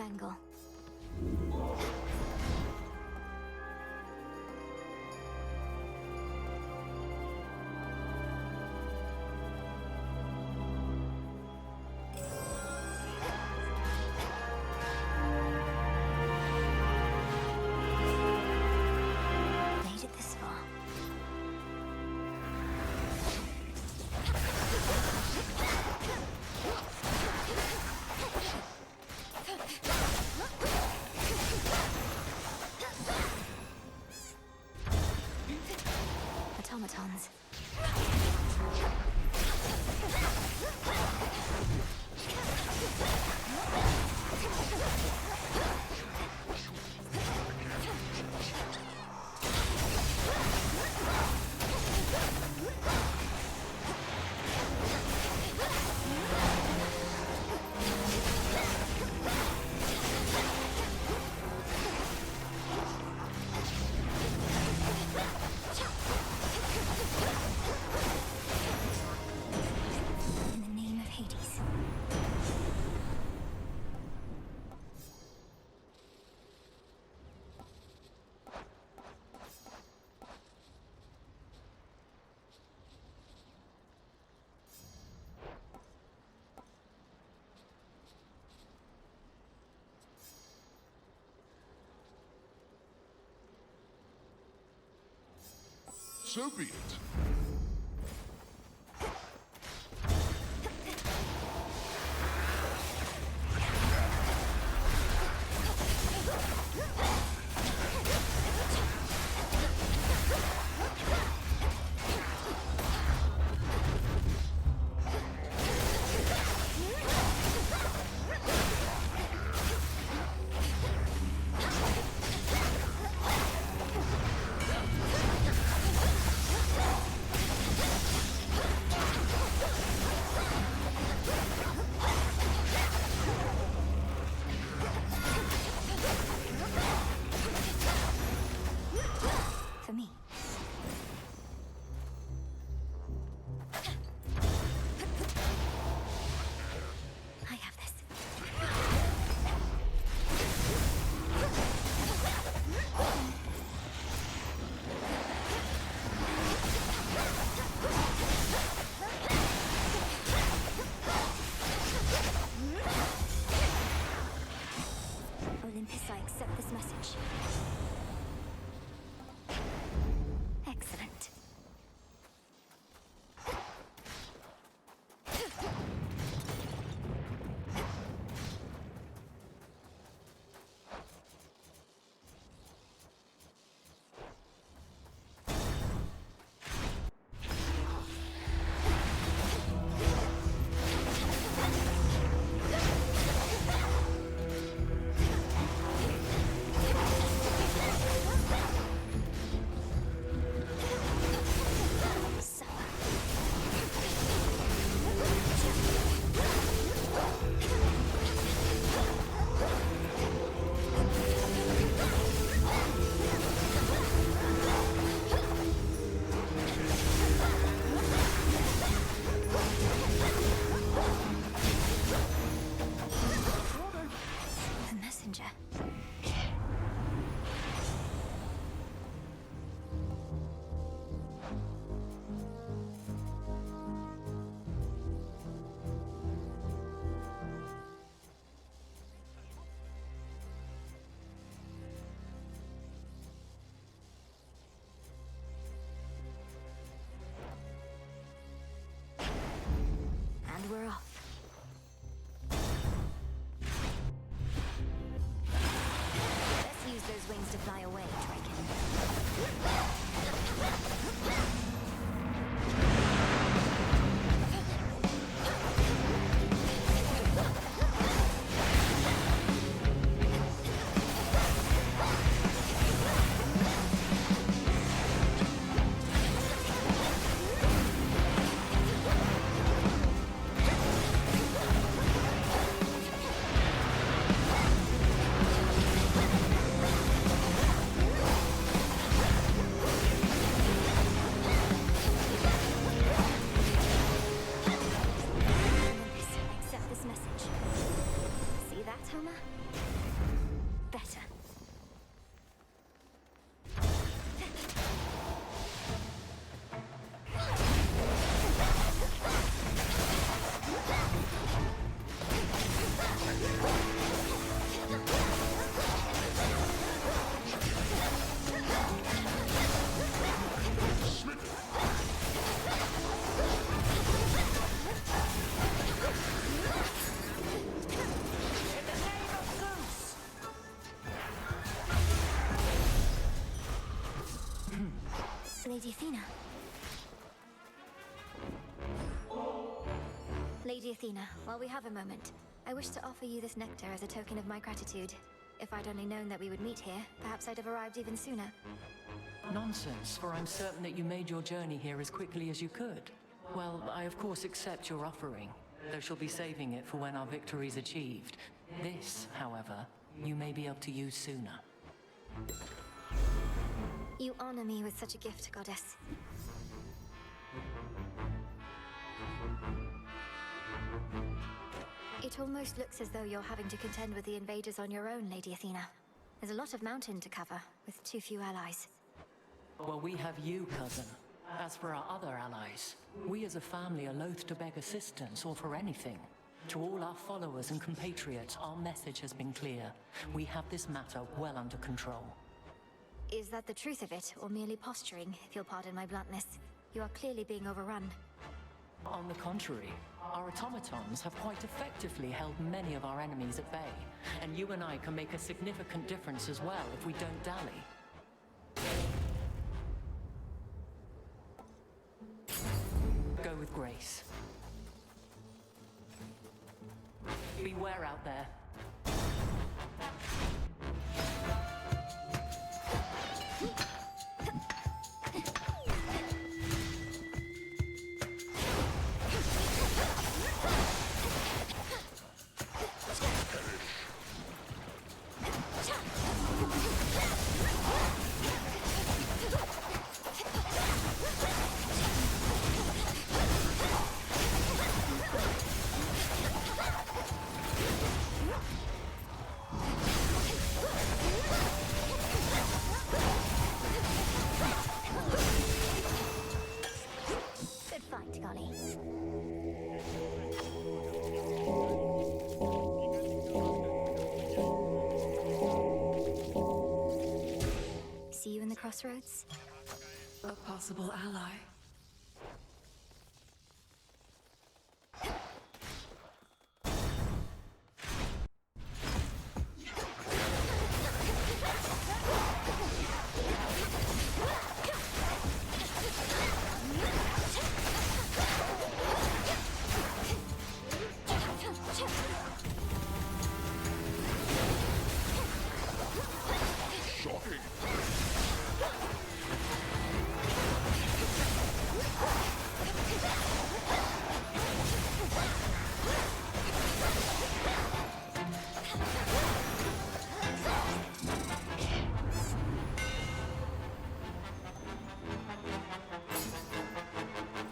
Speaker 11: angle. Made it this far. Automatons. In the name of Hades.
Speaker 6: So be it.
Speaker 11: Athena. Lady Athena, while we have a moment, I wish to offer you this nectar as a token of my gratitude. If I'd only known that we would meet here, perhaps I'd have arrived even sooner.
Speaker 10: Nonsense, for I'm certain that you made your journey here as quickly as you could. Well, I of course accept your offering, though shall be saving it for when our victory's achieved. This, however, you may be able to use sooner.
Speaker 11: You honor me with such a gift, Goddess. It almost looks as though you're having to contend with the invaders on your own, Lady Athena. There's a lot of mountain to cover, with too few allies.
Speaker 10: Well, we have you, cousin. As for our other allies, we as a family are loath to beg assistance or for anything. To all our followers and compatriots, our message has been clear. We have this matter well under control.
Speaker 11: Is that the truth of it, or merely posturing, if you'll pardon my bluntness? You are clearly being overrun.
Speaker 10: On the contrary, our automatons have quite effectively held many of our enemies at bay, and you and I can make a significant difference as well if we don't dally. Go with grace. Beware out there.
Speaker 11: Good fight, Golly. See you in the crossroads?
Speaker 5: A possible ally.
Speaker 6: Shocking!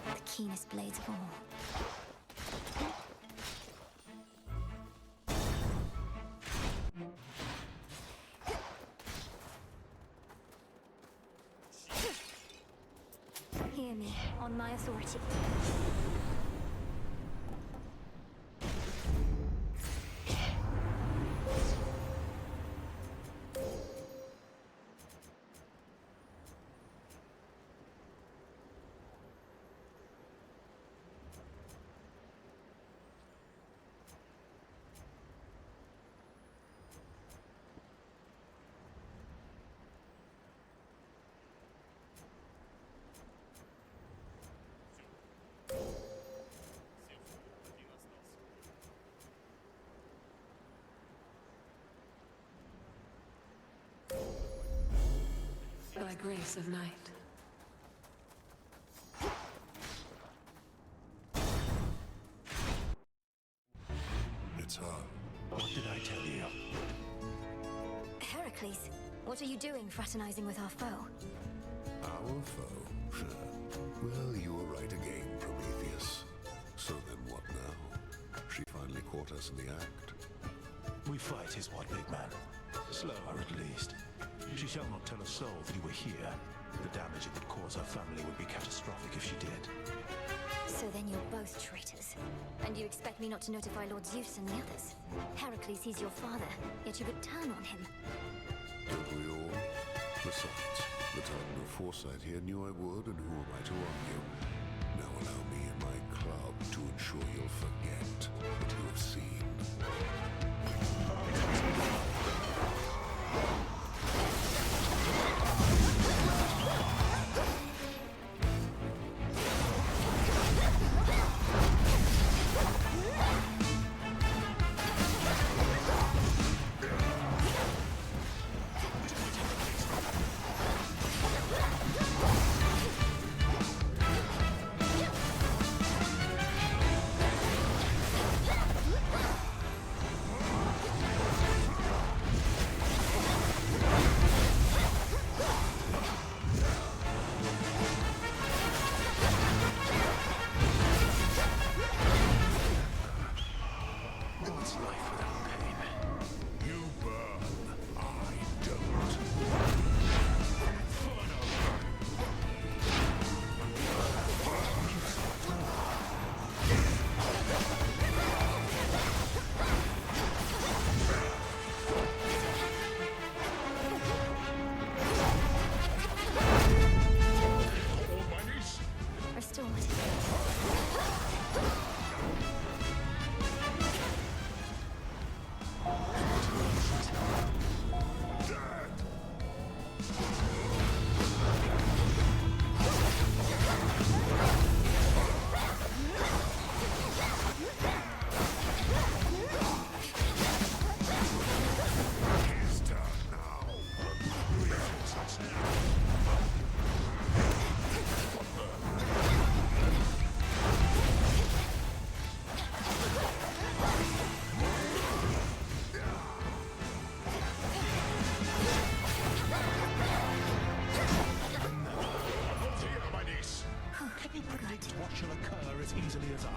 Speaker 11: The keenest blades of all. Hear me, on my authority.
Speaker 5: By grace of night.
Speaker 16: It's her.
Speaker 20: What did I tell you?
Speaker 11: Heracles, what are you doing fraternizing with our foe?
Speaker 16: Our foe? Sure. Well, you were right again, Prometheus. So then what now? She finally caught us in the act.
Speaker 20: We fight is what, big man? Slow her at least. She shall not tell a soul that you were here. The damage it would cause her family would be catastrophic if she did.
Speaker 11: So then you're both traitors. And you expect me not to notify Lord Zeus and the others? Heracles, he's your father, yet you would turn on him.
Speaker 16: Don't we all? Besides, the Titan of Foresight here knew I would, and who am I to argue? Now allow me and my club to ensure you'll forget what you have seen.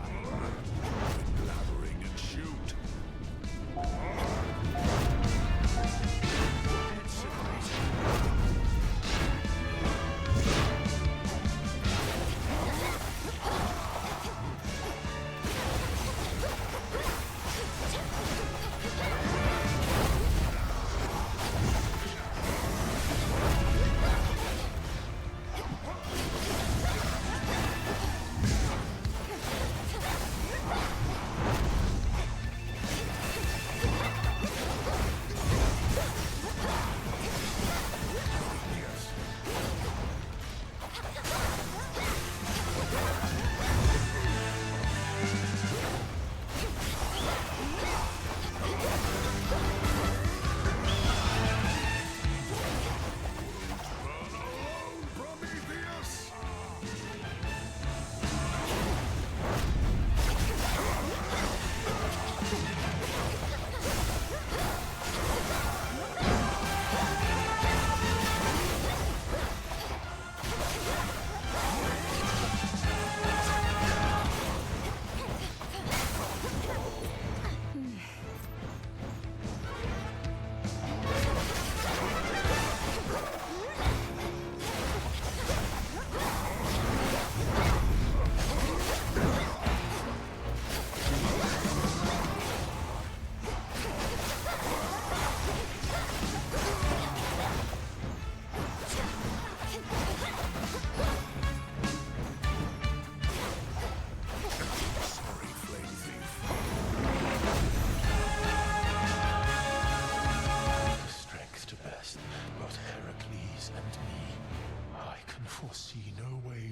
Speaker 16: Quit blabbering and shoot.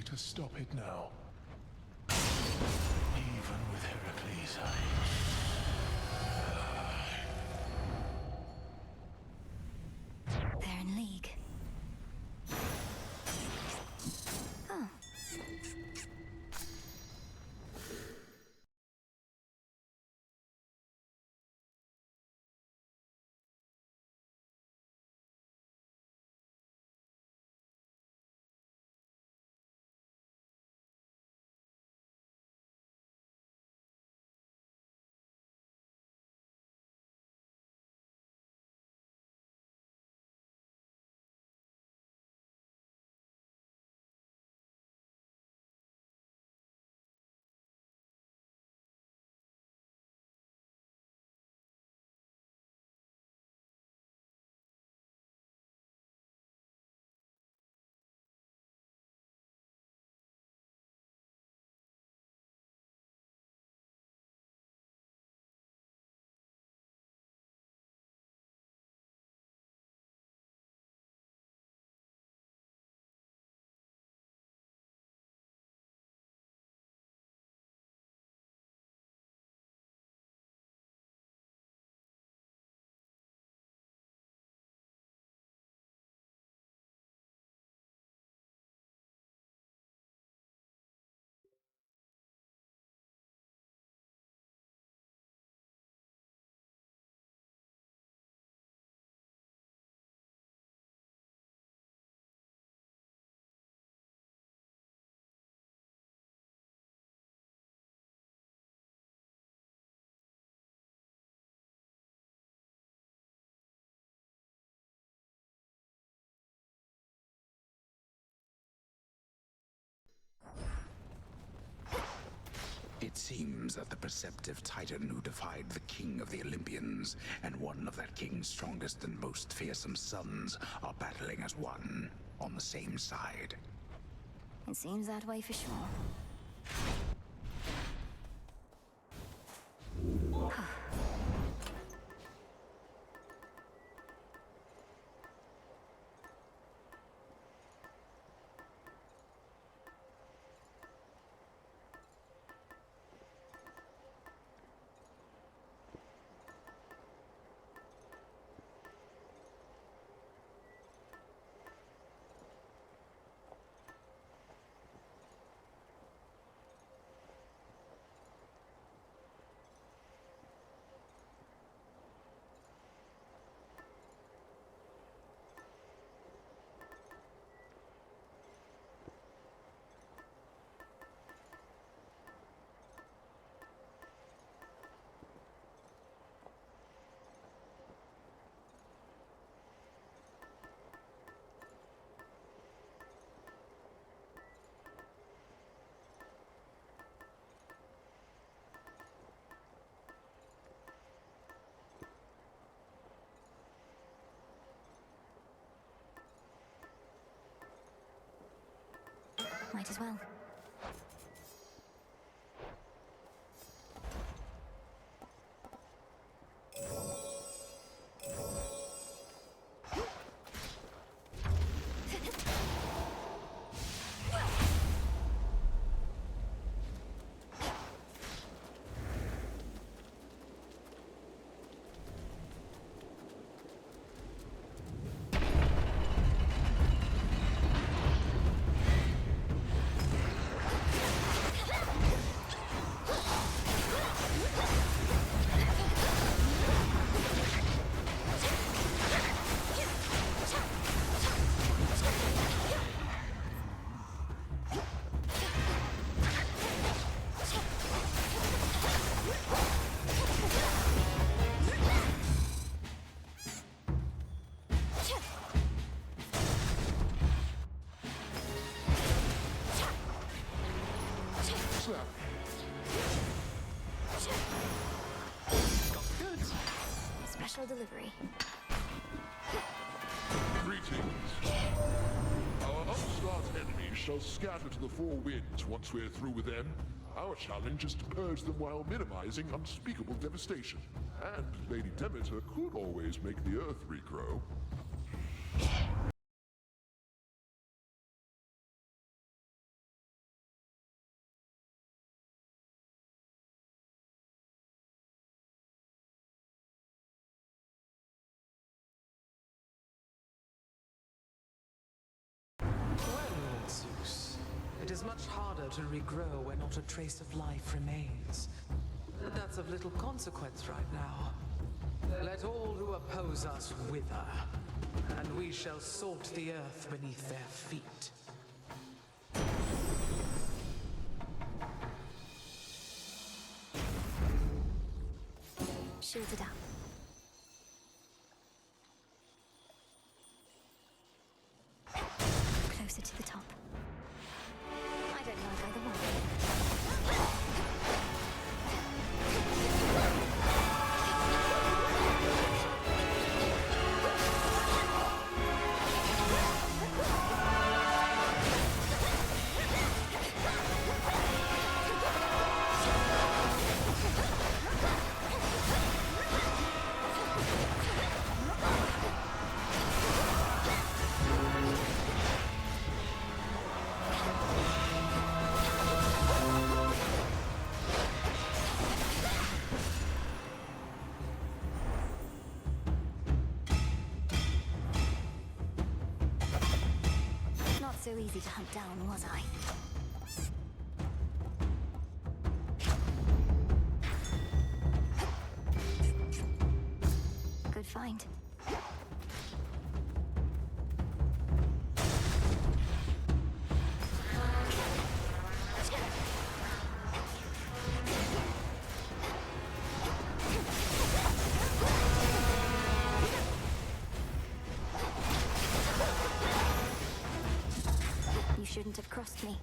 Speaker 20: To stop it now. Even with Heracles,
Speaker 11: They're in league. Oh.
Speaker 9: It seems that the perceptive Titan who defied the king of the Olympians and one of that king's strongest and most fearsome sons are battling as one, on the same side.
Speaker 11: It seems that way for sure. Might as well.
Speaker 10: Good.
Speaker 11: Special delivery.
Speaker 6: Greetings. Our upstart enemies shall scatter to the four winds once we're through with them. Our challenge is to purge them while minimizing unspeakable devastation. And Lady Demeter could always make the earth regrow.
Speaker 8: Well, Zeus, it is much harder to regrow where not a trace of life remains. But that's of little consequence right now. Let all who oppose us wither, and we shall salt the earth beneath their feet.
Speaker 11: Shielded up. Closer to the top. I don't like either one. Not so easy to hunt down, was I? Good find. You shouldn't have crossed me.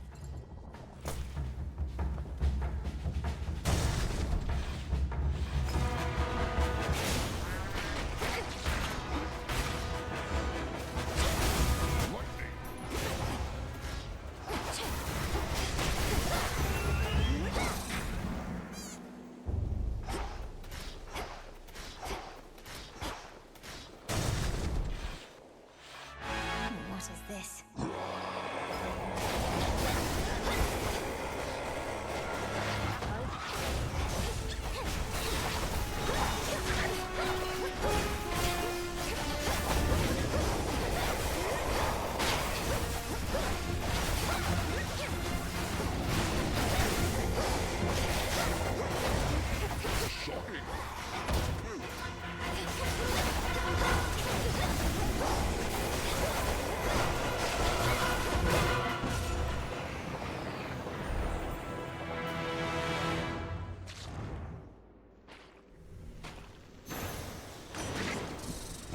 Speaker 11: What is this?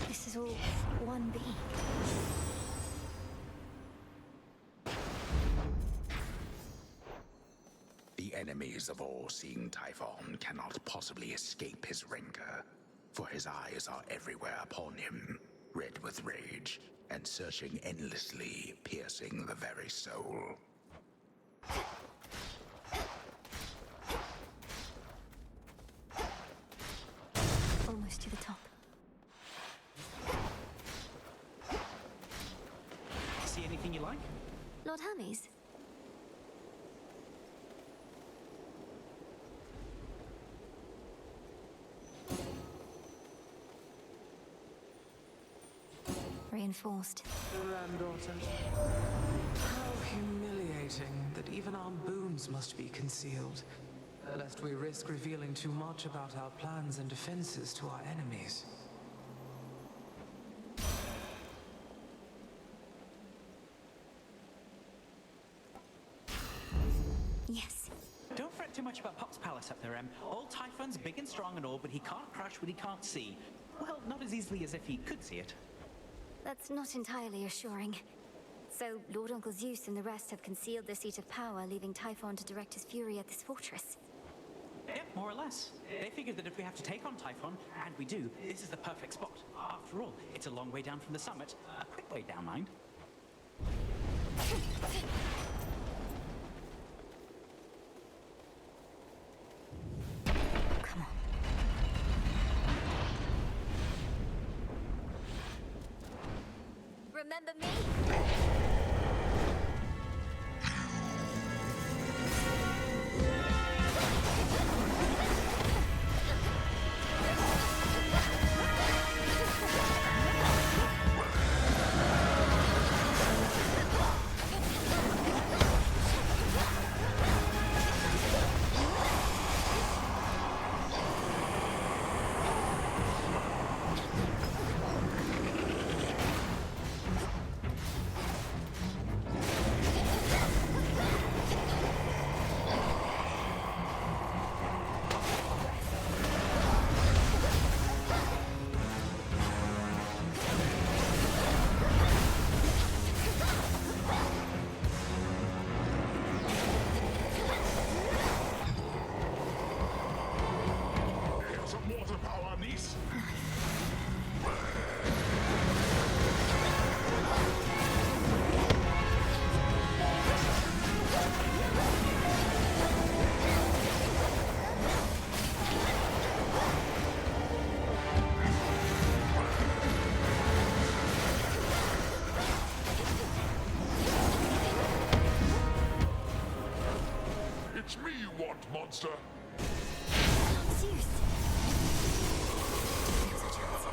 Speaker 11: This is all one being.
Speaker 9: The enemies of all-seeing Typhon cannot possibly escape his rancor, for his eyes are everywhere upon him, red with rage, and searching endlessly, piercing the very soul.
Speaker 11: Almost to the top.
Speaker 12: See anything you like?
Speaker 11: Lord Hermes? Reinforced.
Speaker 8: Granddaughter. How humiliating that even our boons must be concealed, lest we risk revealing too much about our plans and defenses to our enemies.
Speaker 11: Yes.
Speaker 12: Don't fret too much about Pop's palace up there, Em. Old Typhon's big and strong and all, but he can't crash what he can't see. Well, not as easily as if he could see it.
Speaker 11: That's not entirely assuring. So, Lord Uncle Zeus and the rest have concealed their seat of power, leaving Typhon to direct his fury at this fortress.
Speaker 12: Yep, more or less. They figured that if we have to take on Typhon, and we do, this is the perfect spot. After all, it's a long way down from the summit. A quick way down, mind.
Speaker 11: Come on. Remember me?
Speaker 6: Here's some water power, niece. It's me you want, monster.
Speaker 11: Zeus! Now's our chance.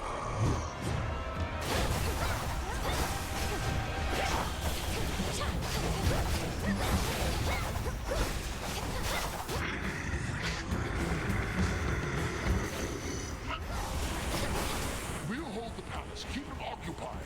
Speaker 6: We'll hold the palace. Keep it occupied.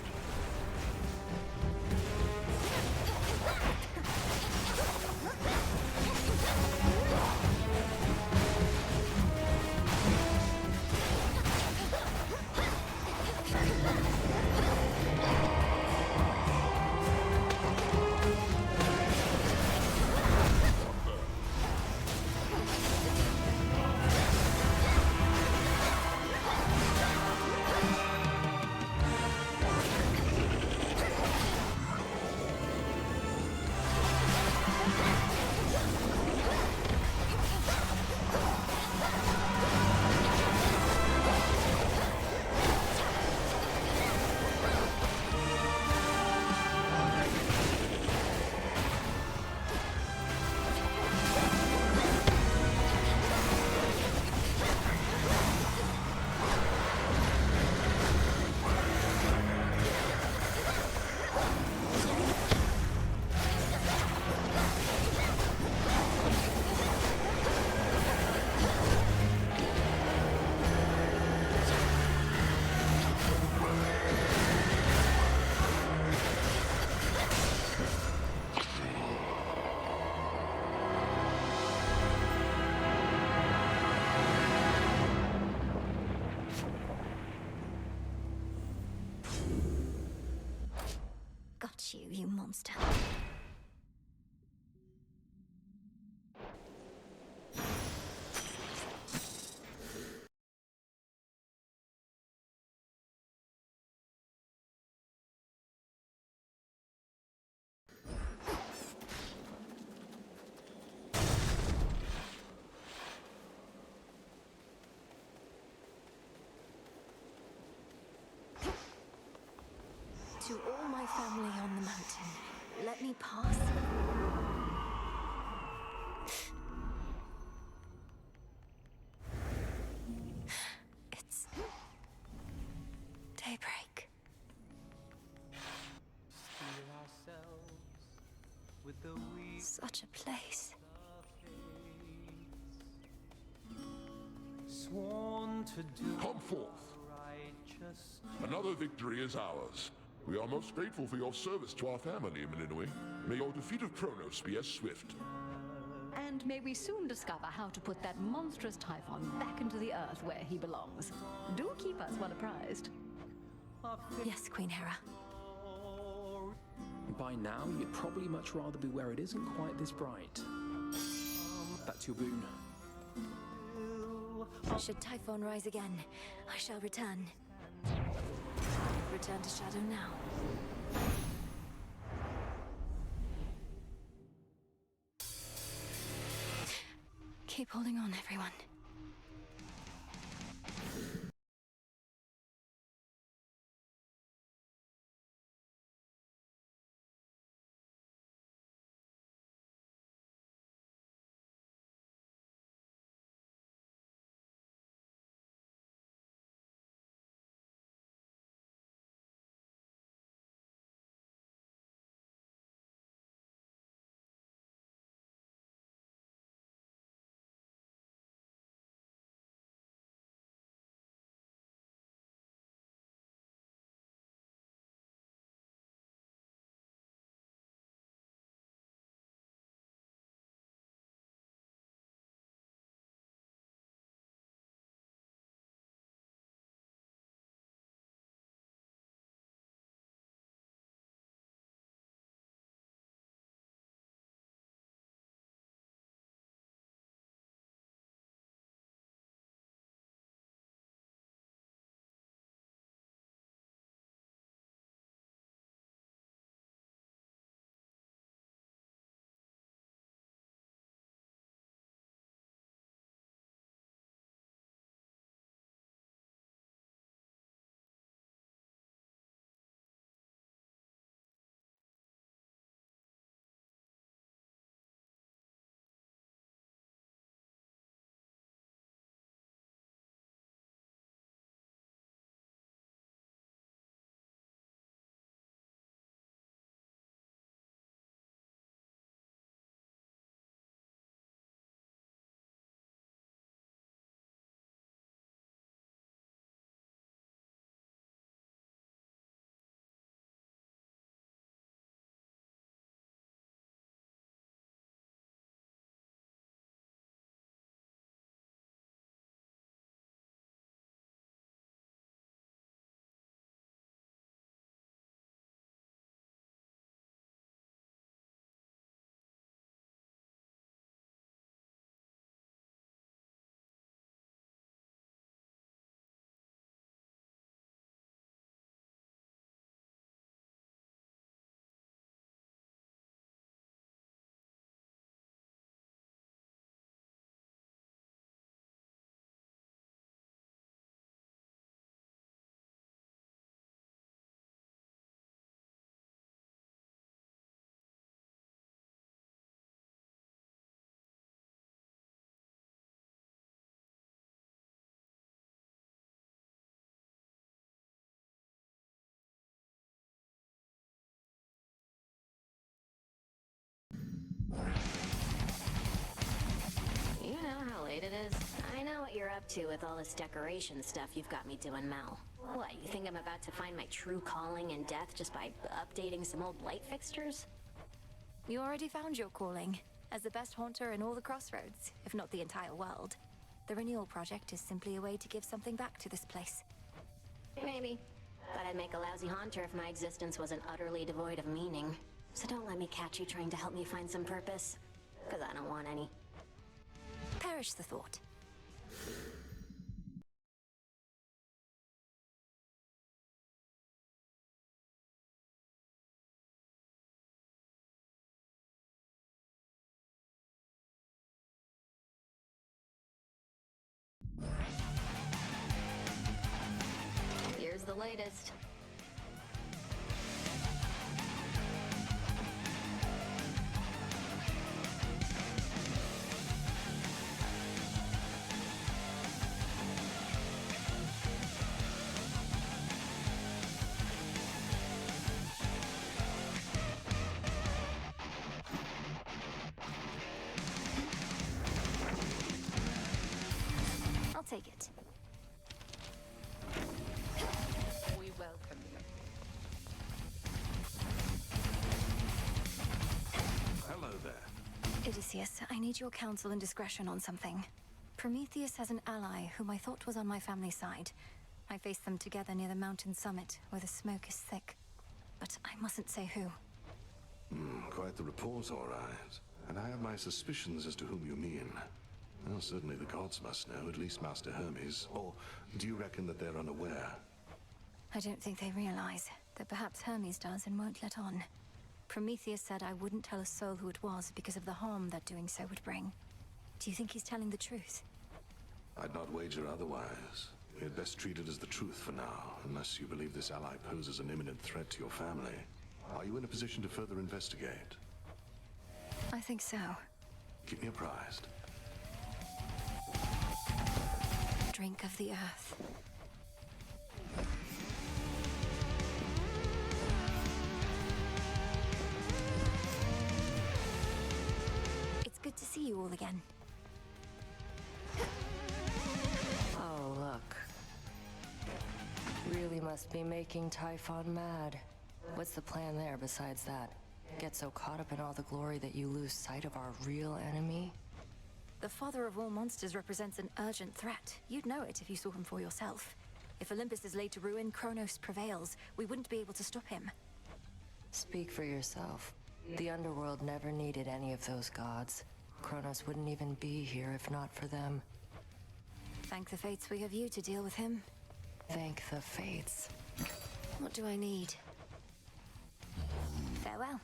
Speaker 11: Got you, you monster. To all my family on the mountain, let me pass. It's daybreak. Such a place.
Speaker 6: Come forth. Another victory is ours. We are most grateful for your service to our family, Malinois. May your defeat of Kronos be as swift.
Speaker 2: And may we soon discover how to put that monstrous Typhon back into the earth where he belongs. Do keep us well apprised.
Speaker 11: Yes, Queen Hera.
Speaker 4: By now, you'd probably much rather be where it isn't quite this bright. That's your boon.
Speaker 11: Should Typhon rise again, I shall return. Return to Shadow now. Keep holding on, everyone.
Speaker 7: You know how late it is? I know what you're up to with all this decoration stuff you've got me doing, Mel. What, you think I'm about to find my true calling in death just by updating some old light fixtures?
Speaker 11: You already found your calling, as the best haunter in all the Crossroads, if not the entire world. The renewal project is simply a way to give something back to this place.
Speaker 7: Maybe. But I'd make a lousy haunter if my existence wasn't utterly devoid of meaning. So don't let me catch you trying to help me find some purpose. Because I don't want any.
Speaker 11: Perish the thought.
Speaker 7: Here's the latest.
Speaker 11: Take it.
Speaker 15: We welcome you.
Speaker 16: Hello there.
Speaker 11: Odysseus, I need your counsel and discretion on something. Prometheus has an ally whom I thought was on my family's side. I faced them together near the mountain summit, where the smoke is thick. But I mustn't say who.
Speaker 16: Quite the report, all right. And I have my suspicions as to whom you mean. Well, certainly the gods must know, at least Master Hermes. Or do you reckon that they're unaware?
Speaker 11: I don't think they realize that perhaps Hermes does and won't let on. Prometheus said I wouldn't tell a soul who it was because of the harm that doing so would bring. Do you think he's telling the truth?
Speaker 16: I'd not wager otherwise. We had best treat it as the truth for now, unless you believe this ally poses an imminent threat to your family. Are you in a position to further investigate?
Speaker 11: I think so.
Speaker 16: Keep me apprised.
Speaker 11: Drink of the earth. It's good to see you all again.
Speaker 17: Oh, look. Really must be making Typhon mad. What's the plan there besides that? Get so caught up in all the glory that you lose sight of our real enemy?
Speaker 11: The father of all monsters represents an urgent threat. You'd know it if you saw him for yourself. If Olympus is laid to ruin, Kronos prevails. We wouldn't be able to stop him.
Speaker 17: Speak for yourself. The underworld never needed any of those gods. Kronos wouldn't even be here if not for them.
Speaker 11: Thank the fates we have you to deal with him.
Speaker 17: Thank the fates.
Speaker 11: What do I need? Farewell.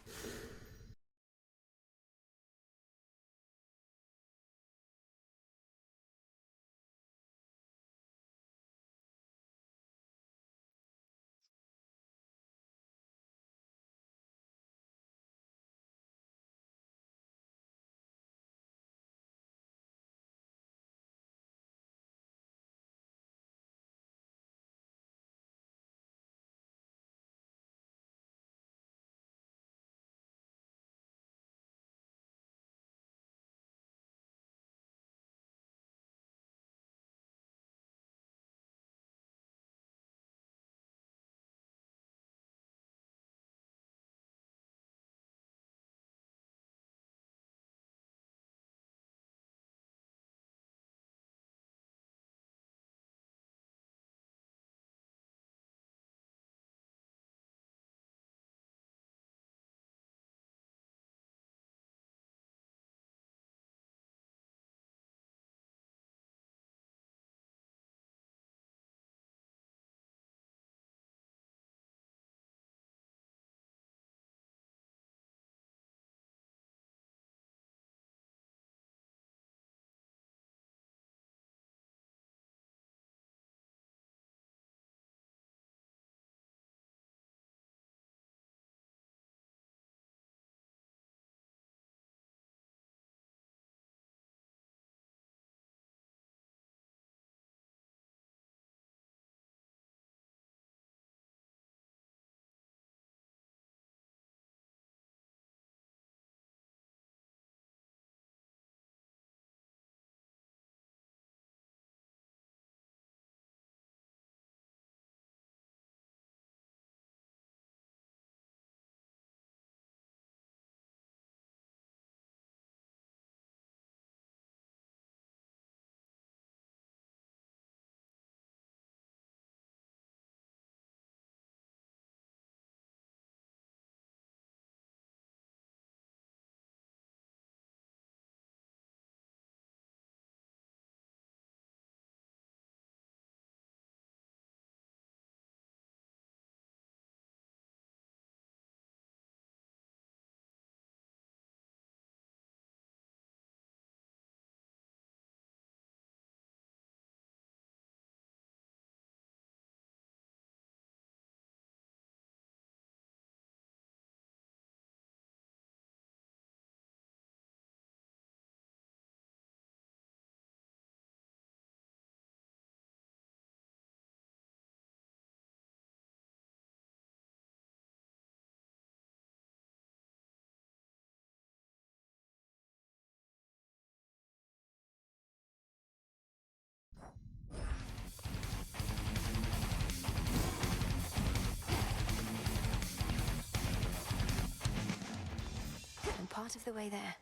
Speaker 11: part of the way there.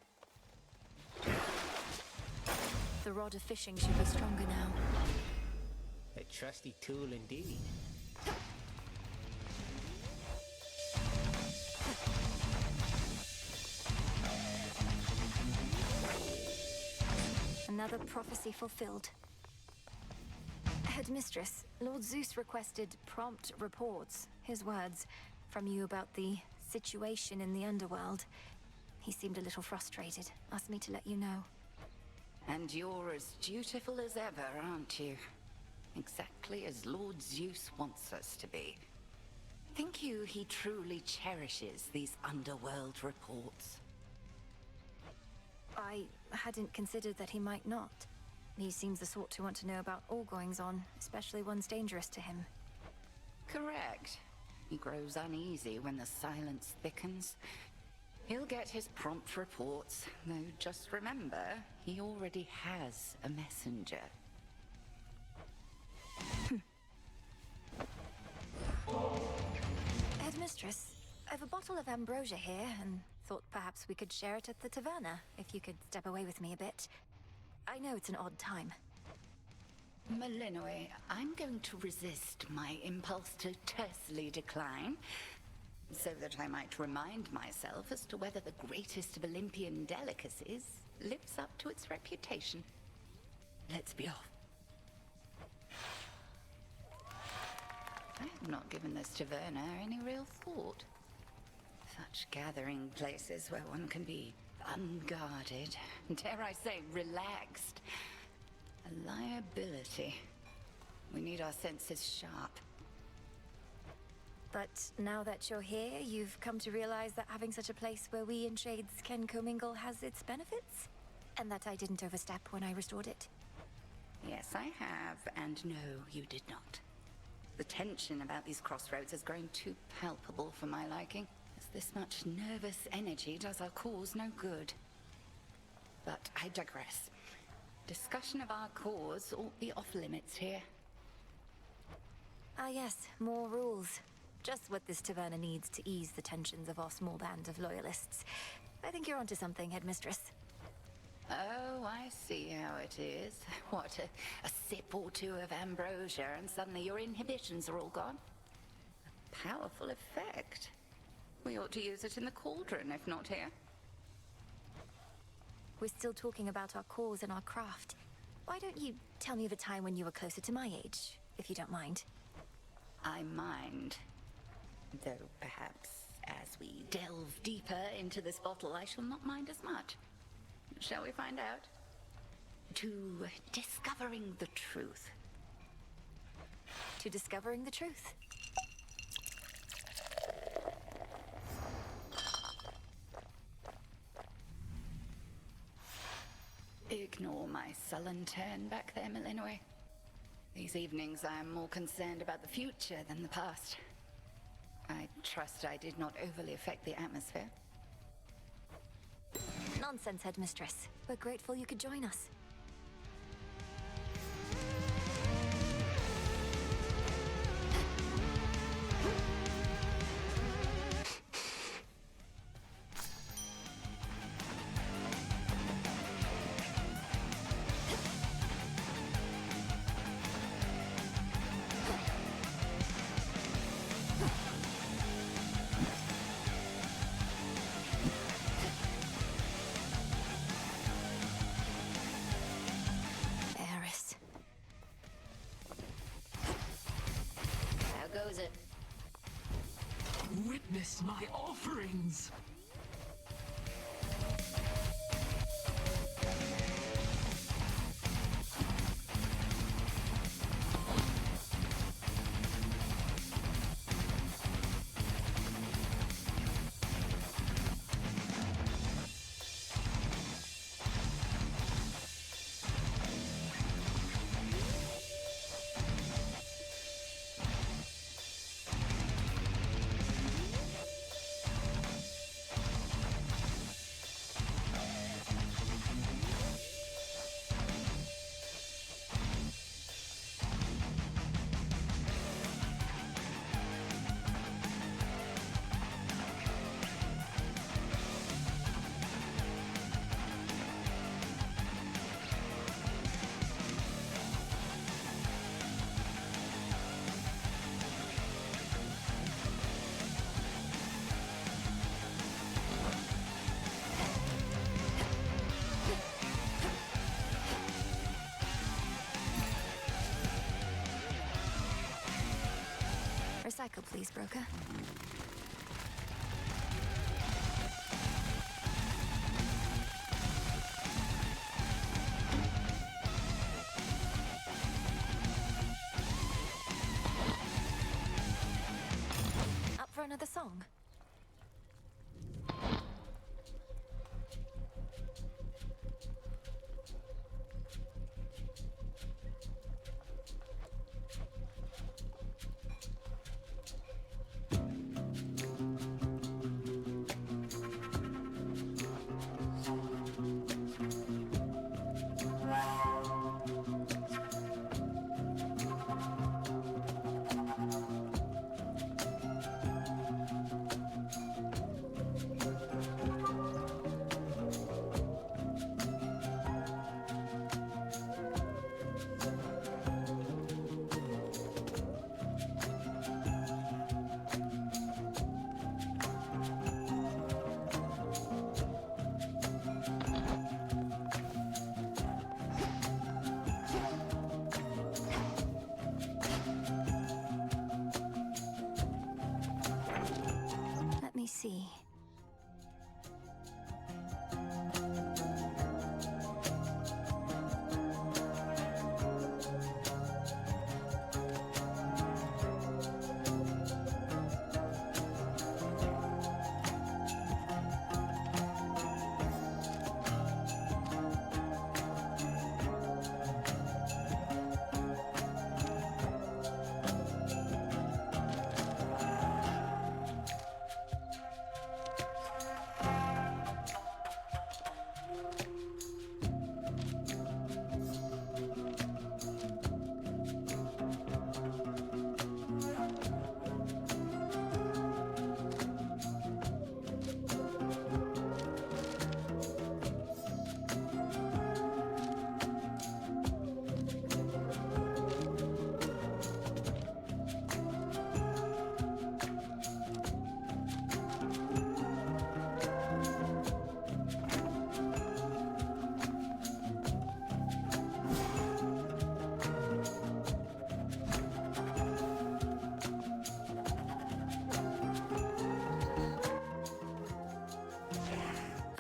Speaker 11: The rod of fishing should be stronger now.
Speaker 21: A trusty tool indeed.
Speaker 11: Another prophecy fulfilled. Headmistress, Lord Zeus requested prompt reports, his words, from you about the situation in the underworld. He seemed a little frustrated, asked me to let you know.
Speaker 15: And you're as dutiful as ever, aren't you? Exactly as Lord Zeus wants us to be. Think you he truly cherishes these underworld reports?
Speaker 11: I hadn't considered that he might not. He seems the sort to want to know about all goings-on, especially ones dangerous to him.
Speaker 15: Correct. He grows uneasy when the silence thickens. He'll get his prompt reports, though just remember, he already has a messenger.
Speaker 11: Headmistress, I've a bottle of ambrosia here, and thought perhaps we could share it at the taverna, if you could step away with me a bit. I know it's an odd time.
Speaker 15: Malinois, I'm going to resist my impulse to tersely decline, so that I might remind myself as to whether the greatest of Olympian delicacies lives up to its reputation. Let's be off. I have not given this taverna any real thought. Such gathering places where one can be unguarded, dare I say, relaxed. A liability. We need our senses sharp.
Speaker 11: But now that you're here, you've come to realize that having such a place where we in Shades can commingle has its benefits? And that I didn't overstep when I restored it?
Speaker 15: Yes, I have, and no, you did not. The tension about these crossroads has grown too palpable for my liking, as this much nervous energy does our cause no good. But I digress. Discussion of our cause ought be off limits here.
Speaker 11: Ah yes, more rules. Just what this taverna needs to ease the tensions of our small band of loyalists. I think you're onto something, Headmistress.
Speaker 15: Oh, I see how it is. What, a sip or two of ambrosia and suddenly your inhibitions are all gone? A powerful effect. We ought to use it in the cauldron, if not here.
Speaker 11: We're still talking about our cause and our craft. Why don't you tell me of a time when you were closer to my age, if you don't mind?
Speaker 15: I mind. Though perhaps as we delve deeper into this bottle, I shall not mind as much. Shall we find out? To discovering the truth.
Speaker 11: To discovering the truth.
Speaker 15: Ignore my sullen turn back there, Malinois. These evenings I am more concerned about the future than the past. I trust I did not overly affect the atmosphere.
Speaker 11: Nonsense, Headmistress. We're grateful you could join us.
Speaker 7: Goes it?
Speaker 22: Witness my offerings!
Speaker 11: Recycle, please, broker. Up for another song? Let me see.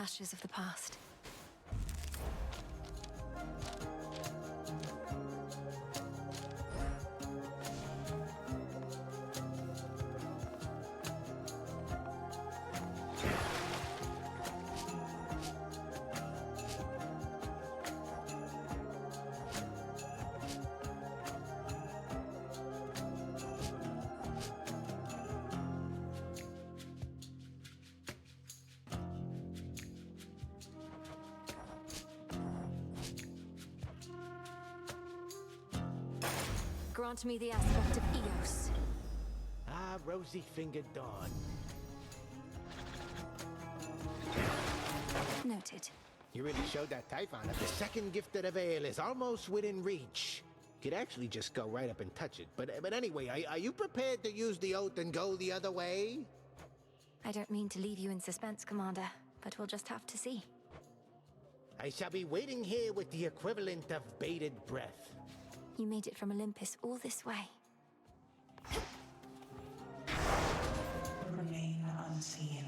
Speaker 11: Ashes of the past. Grant me the aspect of Eos.
Speaker 21: Ah, rosy-fingered dawn.
Speaker 11: Noted.
Speaker 21: You really showed that Typhon that the second gift of the veil is almost within reach. Could actually just go right up and touch it. But anyway, are you prepared to use the oath and go the other way?
Speaker 11: I don't mean to leave you in suspense, Commander, but we'll just have to see.
Speaker 21: I shall be waiting here with the equivalent of bated breath.
Speaker 11: You made it from Olympus all this way.
Speaker 10: Remain unseen.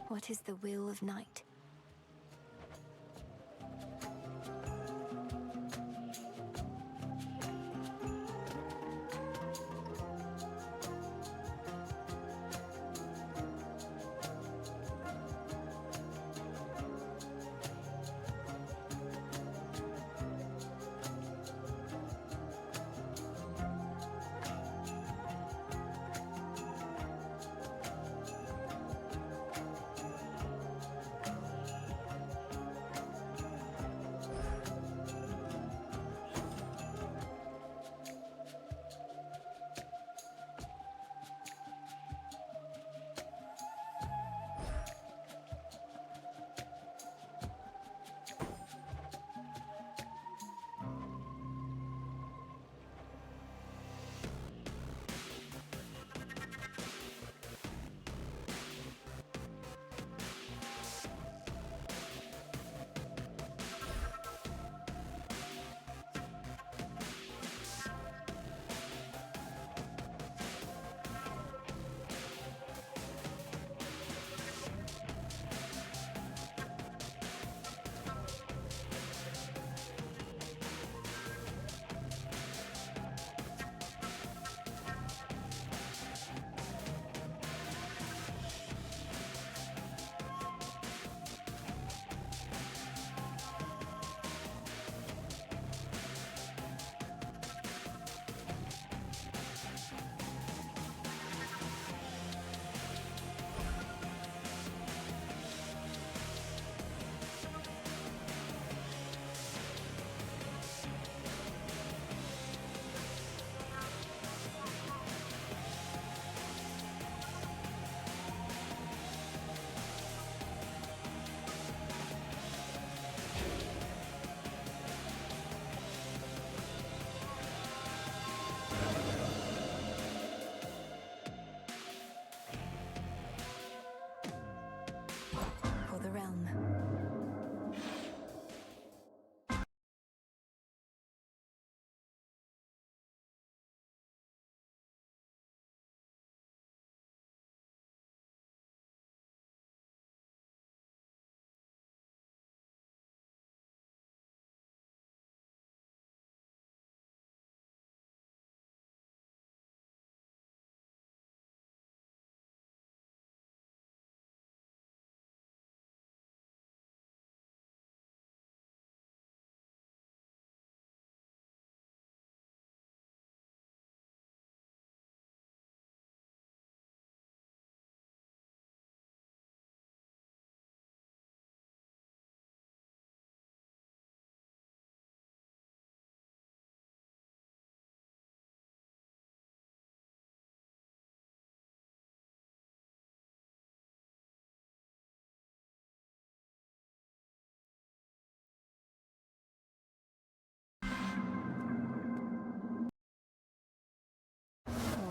Speaker 11: What is the will of night?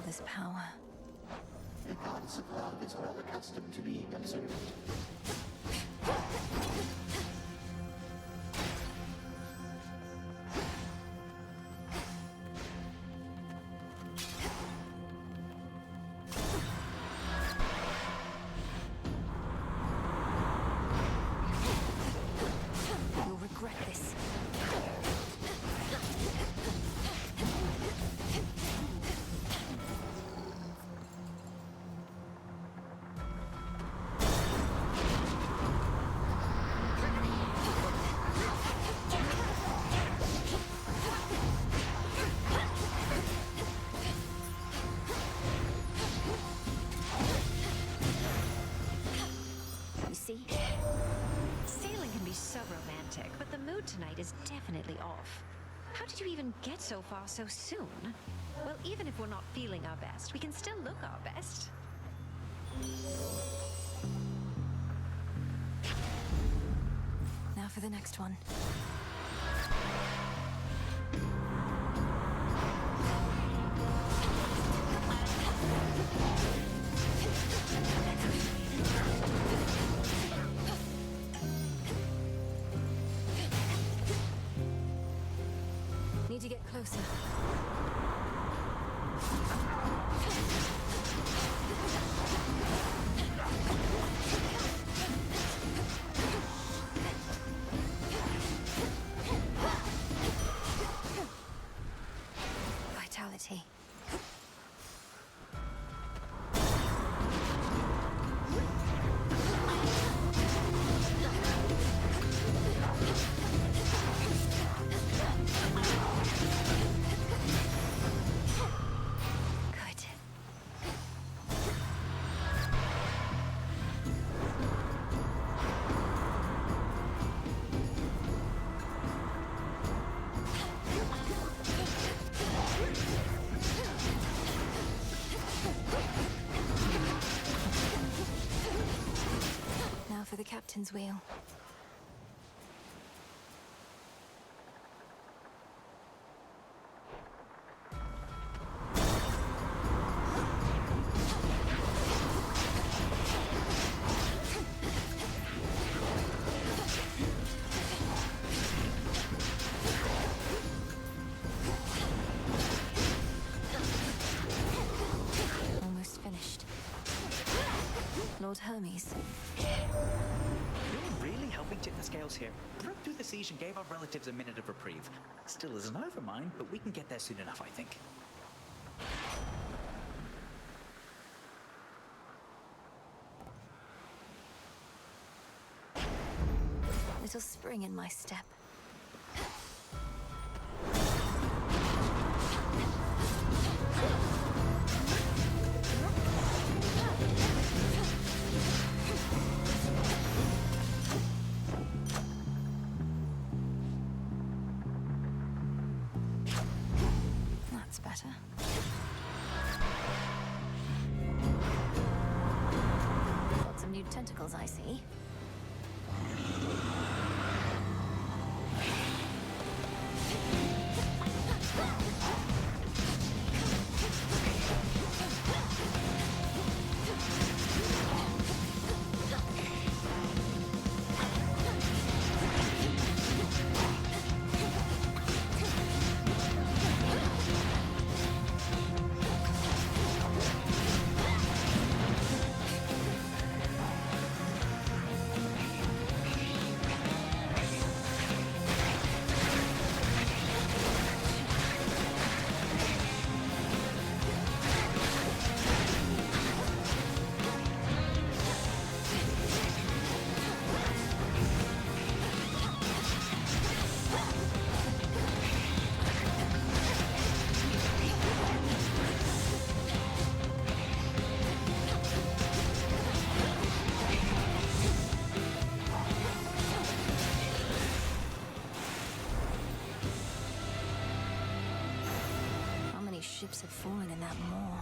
Speaker 11: this power.
Speaker 1: The goddess of love is well accustomed to being observed.
Speaker 11: You'll regret this. You see?
Speaker 13: Sailing can be so romantic, but the mood tonight is definitely off. How did you even get so far so soon? Well, even if we're not feeling our best, we can still look our best.
Speaker 11: Now for the next one. Need to get closer. Vitality. Good. Now for the captain's wheel. Almost finished. Lord Hermes.
Speaker 12: You're really helping tip the scales here. Broke through the siege and gave our relatives a minute of reprieve. Still isn't over mine, but we can get there soon enough, I think.
Speaker 11: Little spring in my step. That's better. Got some new tentacles, I see. How many ships have fallen in that maw?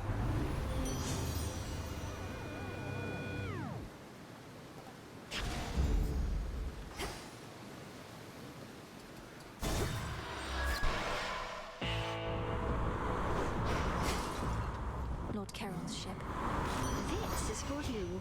Speaker 11: Herald's ship.
Speaker 13: This is for you.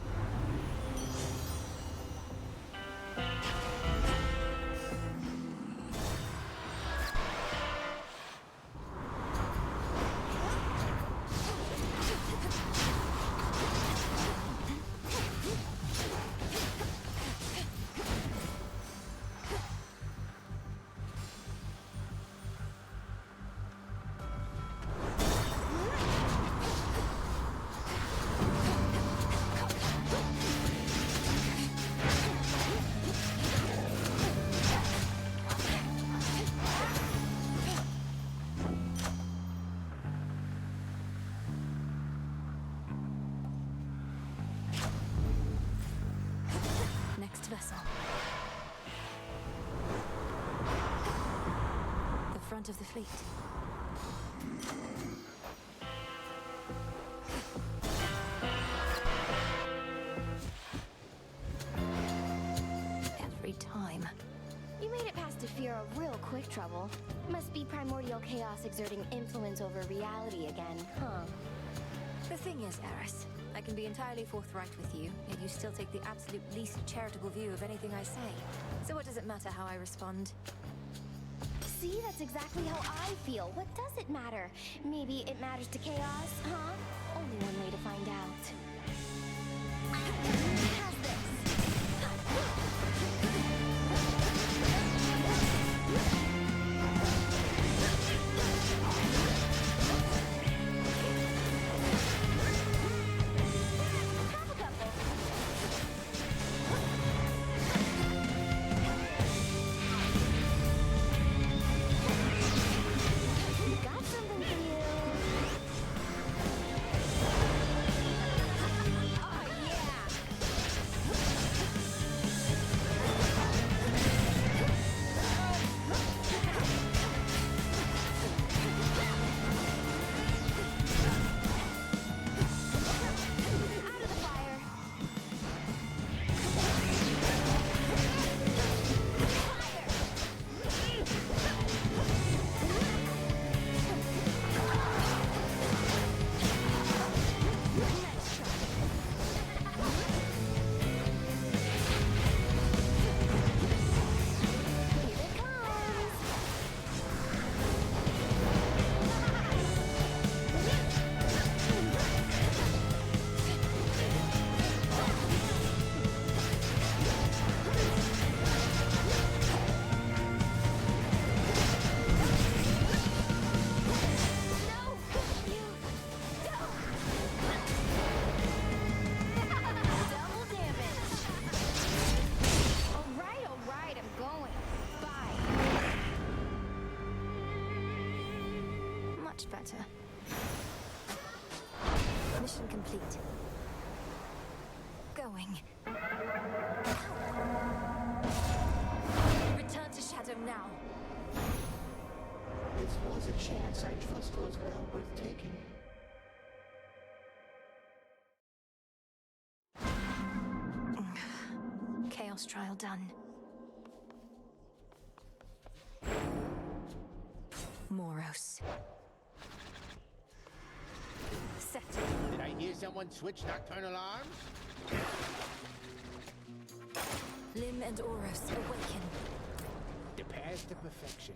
Speaker 11: Next vessel. The front of the fleet. Every time.
Speaker 18: You made it past a fear of real quick trouble. Must be primordial chaos exerting influence over reality again, huh?
Speaker 11: The thing is, Eris, I can be entirely forthright with you, yet you still take the absolute least charitable view of anything I say. So what does it matter how I respond?
Speaker 18: See, that's exactly how I feel. What does it matter? Maybe it matters to chaos, huh? Only one way to find out. How's this? Got something for you. Oh, yeah. Out of the fire. Double damage. All right, I'm going. Bye.
Speaker 11: Much better. Mission complete. Going. Return to Shadow now.
Speaker 1: This was a chance I trust was well worth taking.
Speaker 11: Chaos trial done. Moros. Set.
Speaker 21: Did I hear someone switch nocturnal arms?
Speaker 11: Lim and Oros awaken.
Speaker 21: The path to perfection.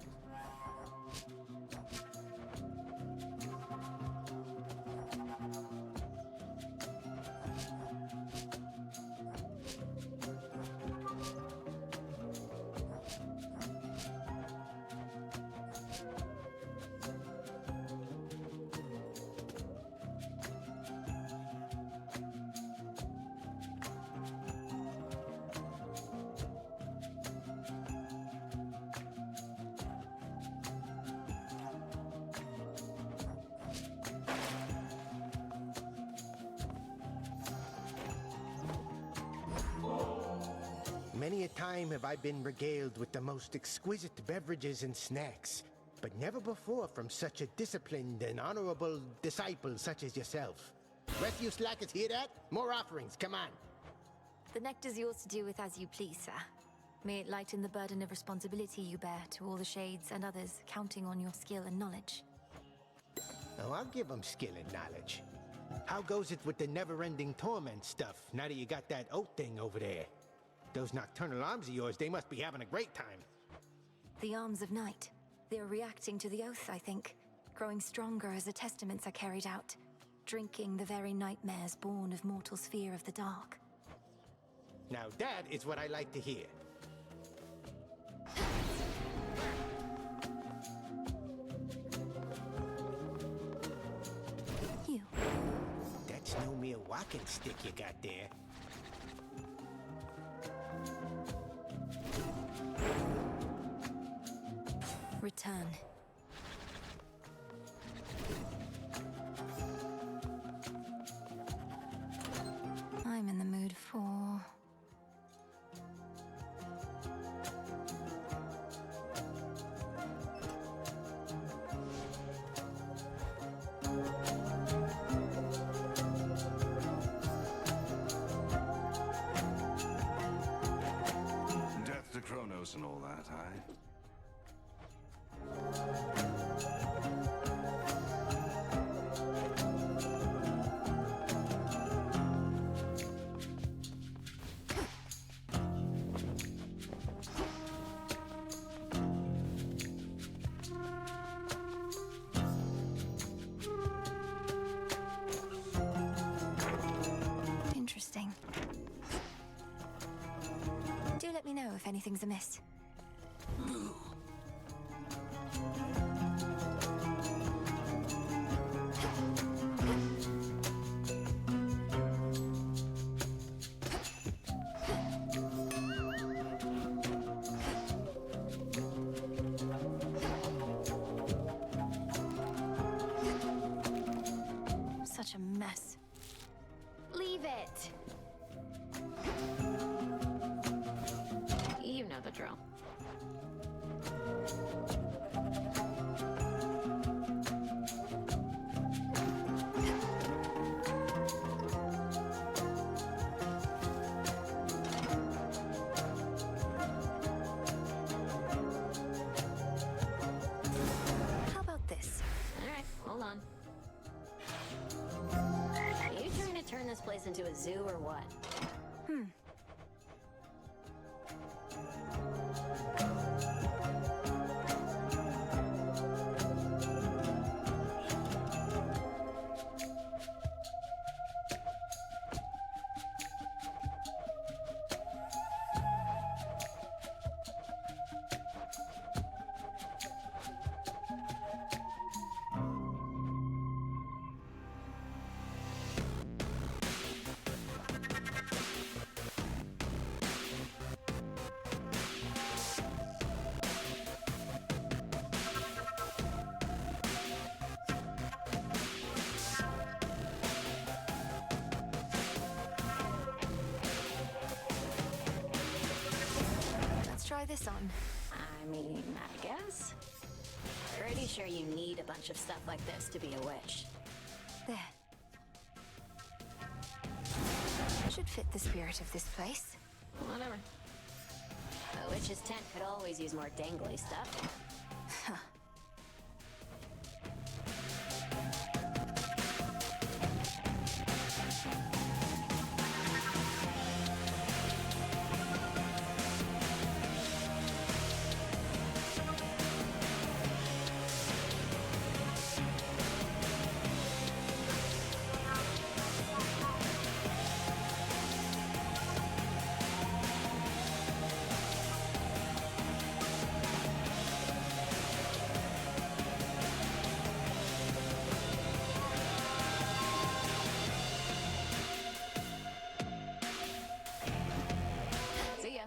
Speaker 21: Many a time have I been regaled with the most exquisite beverages and snacks, but never before from such a disciplined and honorable disciple such as yourself. Rest you slackers hear that? More offerings, come on.
Speaker 11: The nectar's yours to do with as you please, sir. May it lighten the burden of responsibility you bear to all the shades and others counting on your skill and knowledge.
Speaker 21: Oh, I'll give them skill and knowledge. How goes it with the never-ending torment stuff, now that you got that oath thing over there? Those nocturnal arms of yours, they must be having a great time.
Speaker 11: The arms of night. They're reacting to the oath, I think. Growing stronger as the testaments are carried out. Drinking the very nightmares born of mortal's fear of the dark.
Speaker 21: Now that is what I like to hear.
Speaker 11: You.
Speaker 21: That's no mere walking stick you got there.
Speaker 11: Return. I'm in the mood for...
Speaker 16: Death to Kronos and all that, aye?
Speaker 11: Interesting. Do let me know if anything's amiss. Such a mess.
Speaker 18: Leave it!
Speaker 7: You know the drill.
Speaker 11: How about this?
Speaker 7: Alright, hold on. Are you trying to turn this place into a zoo or what?
Speaker 11: Let's try this on.
Speaker 7: I mean, I guess. Pretty sure you need a bunch of stuff like this to be a witch.
Speaker 11: There. Should fit the spirit of this place.
Speaker 7: Whatever. A witch's tent could always use more dangly stuff.
Speaker 11: Huh.
Speaker 7: See ya.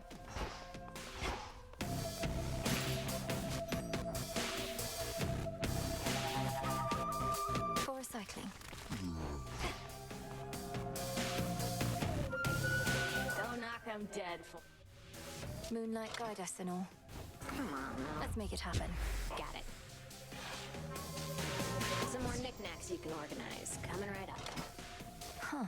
Speaker 11: For recycling.
Speaker 7: Don't knock 'em dead for...
Speaker 11: Moonlight guide us and all.
Speaker 7: Come on now.
Speaker 11: Let's make it happen.
Speaker 7: Got it. Some more knickknacks you can organize. Coming right up.
Speaker 11: Huh.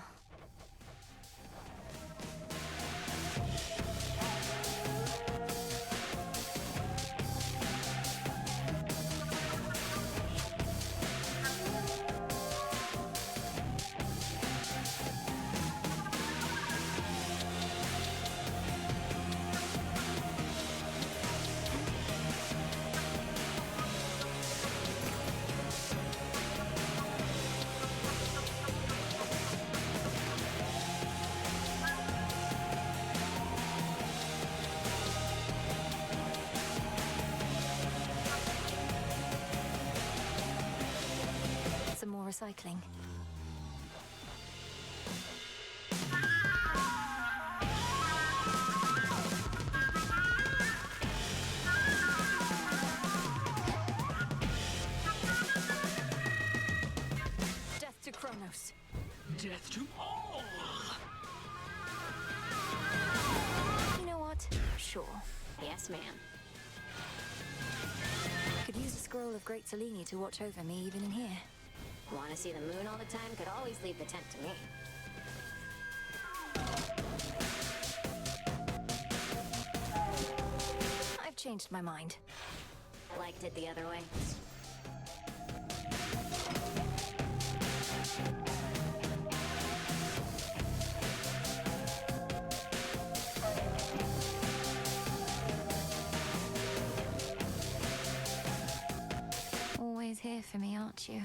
Speaker 11: recycling. Death to Kronos.
Speaker 22: Death to all!
Speaker 11: You know what? Sure.
Speaker 7: Yes, ma'am.
Speaker 11: Could use a scroll of Great Selene to watch over me even in here.
Speaker 7: Want to see the moon all the time? Could always leave the tent to me.
Speaker 11: I've changed my mind.
Speaker 7: Liked it the other way.
Speaker 11: Always here for me, aren't you?